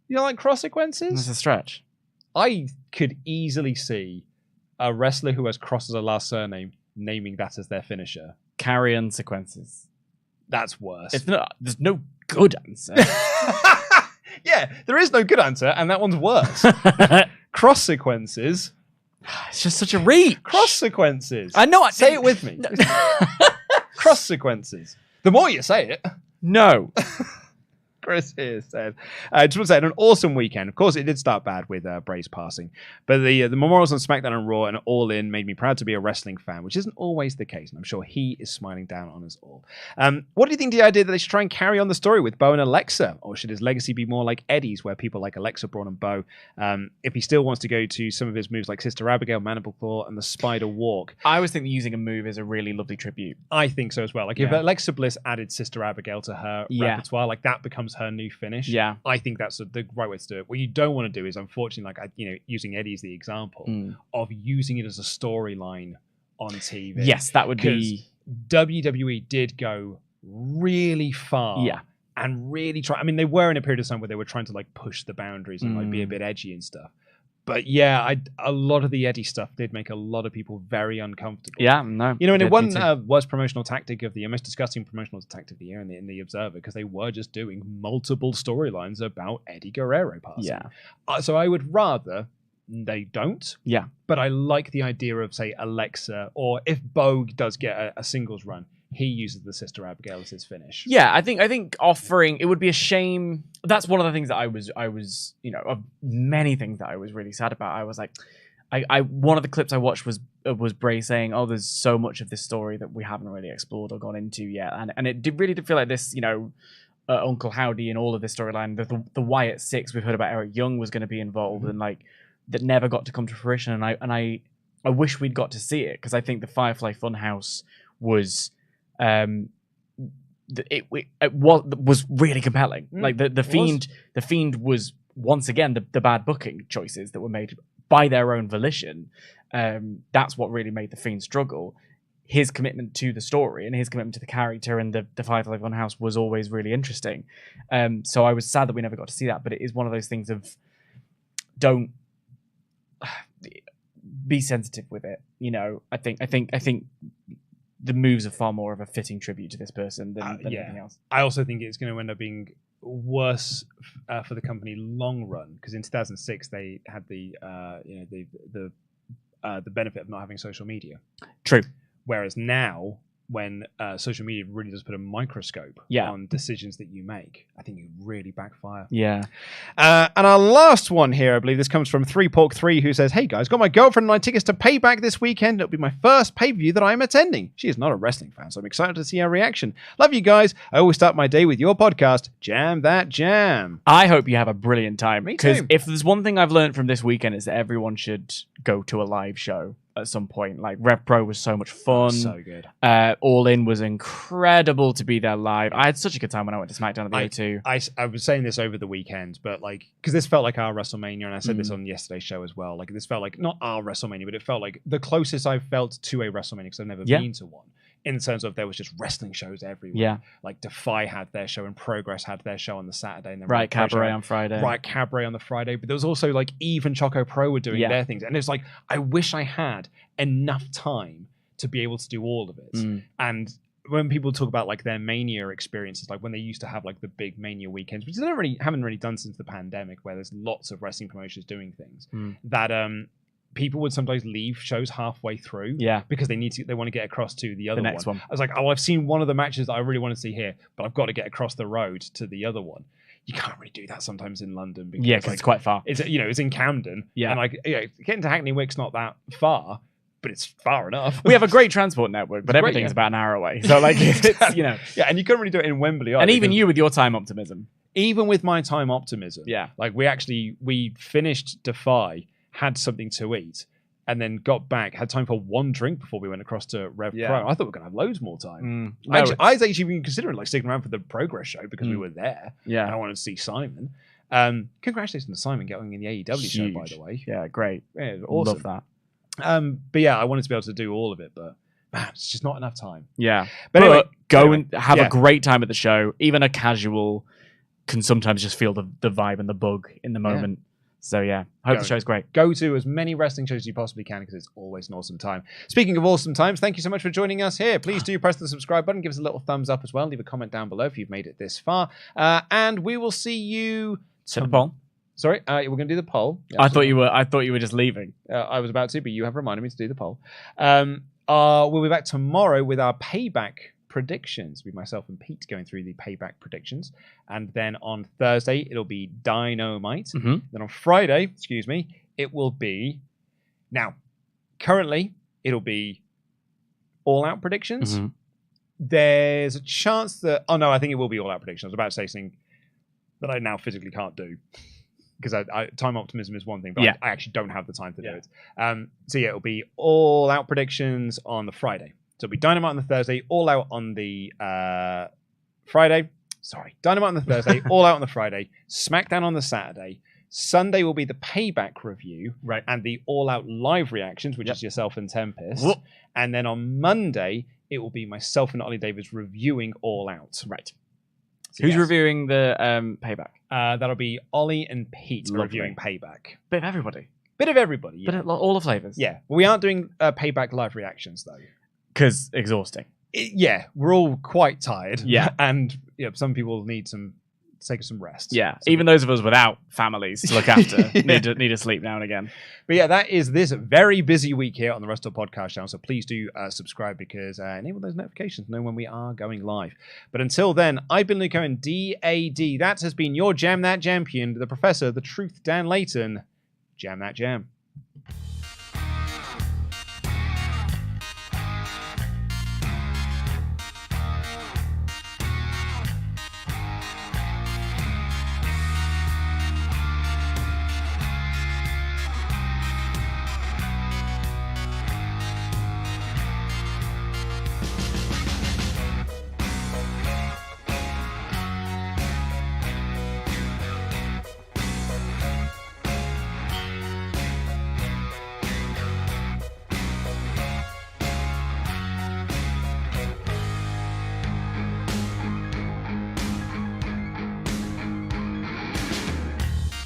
You don't like cross sequences? It's a stretch. I could easily see a wrestler who has cross as a last surname naming that as their finisher. Carrion sequences. That's worse. There's no good answer. Yeah, there is no good answer, and that one's worse. Cross sequences. It's just such a reach. Cross sequences. I know. Say it with me. Cross sequences. The more you say it. No. Chris here said, just want to say, an awesome weekend. Of course, it did start bad with Bray's passing, but the memorials on SmackDown and Raw and All In made me proud to be a wrestling fan, which isn't always the case, and I'm sure he is smiling down on us all. What do you think the idea that they should try and carry on the story with Bo and Alexa, or should his legacy be more like Eddie's, where people like Alexa, Braun, and Bo, if he still wants to go to some of his moves like Sister Abigail, Mandible Claw, and the Spider Walk? I always think that using a move is a really lovely tribute. I think so as well. Like if Alexa Bliss added Sister Abigail to her repertoire, like that becomes her new finish. Yeah, I think that's the right way to do it. What you don't want to do is, unfortunately, like using Eddie as the example of using it as a storyline on TV. Yes, that would be. WWE did go really far. Yeah. And really try. I mean, they were in a period of time where they were trying to like push the boundaries and like be a bit edgy and stuff. But yeah, a lot of the Eddie stuff did make a lot of people very uncomfortable. Yeah, no. You know, and it wasn't worst promotional tactic of the year, most disgusting promotional tactic of the year in the Observer, because they were just doing multiple storylines about Eddie Guerrero passing. Yeah. So I would rather they don't. Yeah. But I like the idea of, say, Alexa, or if Bo does get a singles run, he uses the Sister Abigail as his finish. Yeah, I think offering, it would be a shame. That's one of the things that I was, you know, of many things that I was really sad about. I was like, I one of the clips I watched was Bray saying, "Oh, there's so much of this story that we haven't really explored or gone into yet," and it really did feel like this, you know, Uncle Howdy and all of this storyline, the Wyatt Six we've heard about, Eric Young was going to be involved, and like that never got to come to fruition. And I wish we'd got to see it, because I think the Firefly Funhouse was. It was really compelling. Like the Fiend was once again the bad booking choices that were made by their own volition. That's what really made the Fiend struggle. His commitment to the story and his commitment to the character and the Firefly Funhouse was always really interesting. So I was sad that we never got to see that, but it is one of those things of don't be sensitive with it. You know, I think the moves are far more of a fitting tribute to this person than anything else. I also think it's going to end up being worse for the company long run, because in 2006 they had the benefit of not having social media. True. Whereas now, when social media really does put a microscope on decisions that you make, I think you really backfire. Yeah. And our last one here, I believe this comes from 3Pork3, who says, "Hey guys, got my girlfriend and I tickets to Payback this weekend. It'll be my first pay-per-view that I am attending. She is not a wrestling fan, so I'm excited to see her reaction. Love you guys. I always start my day with your podcast. Jam that jam." I hope you have a brilliant time. Me too. Because if there's one thing I've learned from this weekend, is that everyone should go to a live show at some point. Like Rev Pro was so much fun. So good. All In was incredible to be there live. I had such a good time when I went to SmackDown at the O2. I was saying this over the weekend, but like, because this felt like our WrestleMania, and I said this on yesterday's show as well. Like, this felt like not our WrestleMania, but it felt like the closest I've felt to a WrestleMania, because I've never been to one. In terms of there was just wrestling shows everywhere. Yeah. Like Defy had their show and Progress had their show on the Saturday. And then Right Cabaret on Friday. Right Cabaret on the Friday. But there was also like Eve and Choco Pro were doing their things. And it's like, I wish I had enough time to be able to do all of it. And when people talk about like their Mania experiences, like when they used to have like the big Mania weekends, which they haven't really done since the pandemic, where there's lots of wrestling promotions doing things, that people would sometimes leave shows halfway through because they want to get across to the other next one. I was like, oh, I've seen one of the matches that I really want to see here, but I've got to get across the road to the other one. You can't really do that sometimes in London because because it's quite far. It's in Camden. Yeah. And like getting to Hackney Wick's not that far, but it's far enough. We have a great transport network, but everything's about an hour away. So like it's, you know. Yeah, and you couldn't really do it in Wembley either. And even you with your time optimism. Even with my time optimism. Yeah. Like we finished Defy, had something to eat, and then got back, had time for one drink before we went across to Rev Pro. I thought we were going to have loads more time. I was actually even considering like sticking around for the Progress show because we were there. Yeah. And I wanted to see Simon. Congratulations to Simon getting in the AEW show, by the way. Yeah, great. Yeah, awesome. Love that. But yeah, I wanted to be able to do all of it, but man, it's just not enough time. Yeah. But anyway, go and have a great time at the show. Even a casual can sometimes just feel the vibe and the bug in the moment. So yeah, hope the show's great. Go to as many wrestling shows as you possibly can, because it's always an awesome time. Speaking of awesome times, thank you so much for joining us here. Please do press the subscribe button, give us a little thumbs up as well, leave a comment down below if you've made it this far, and we will see you. To the poll. Sorry, we're going to do the poll. Yeah, I thought you were just leaving. I was about to, but you have reminded me to do the poll. We'll be back tomorrow with our Payback predictions, with myself and Pete going through the Payback predictions, and then on Thursday it'll be Dynamite. Then on Friday, it will be currently it'll be All Out predictions. There's a chance that I think it will be All Out predictions. I was about to say something that I now physically can't do because time optimism is one thing, but I actually don't have the time to do it. So it'll be All Out predictions on the Friday. So it'll be Dynamite on the Thursday, All Out on the Friday. Sorry, Dynamite on the Thursday, All Out on the Friday, SmackDown on the Saturday. Sunday will be the Payback review and the All Out live reactions, which is yourself and Tempest. And then on Monday, it will be myself and Ollie Davis reviewing All Out. Right. So who's reviewing the Payback? That'll be Ollie and Pete reviewing Payback. Bit of everybody. Bit of everybody, yeah. Bit of all the flavors. Yeah. We aren't doing Payback live reactions, though. Because exhausting. We're all quite tired. Yeah. And some people need some take some rest. Yeah, So even those of us without families to look after need to sleep now and again. But yeah, that is this very busy week here on the WrestleTalk Podcast channel. So please do subscribe because enable those notifications to know when we are going live. But until then, I've been Luke Owen, DAD. That has been your Jam That Champion, the Professor, the Truth, Dan Layton. Jam that jam.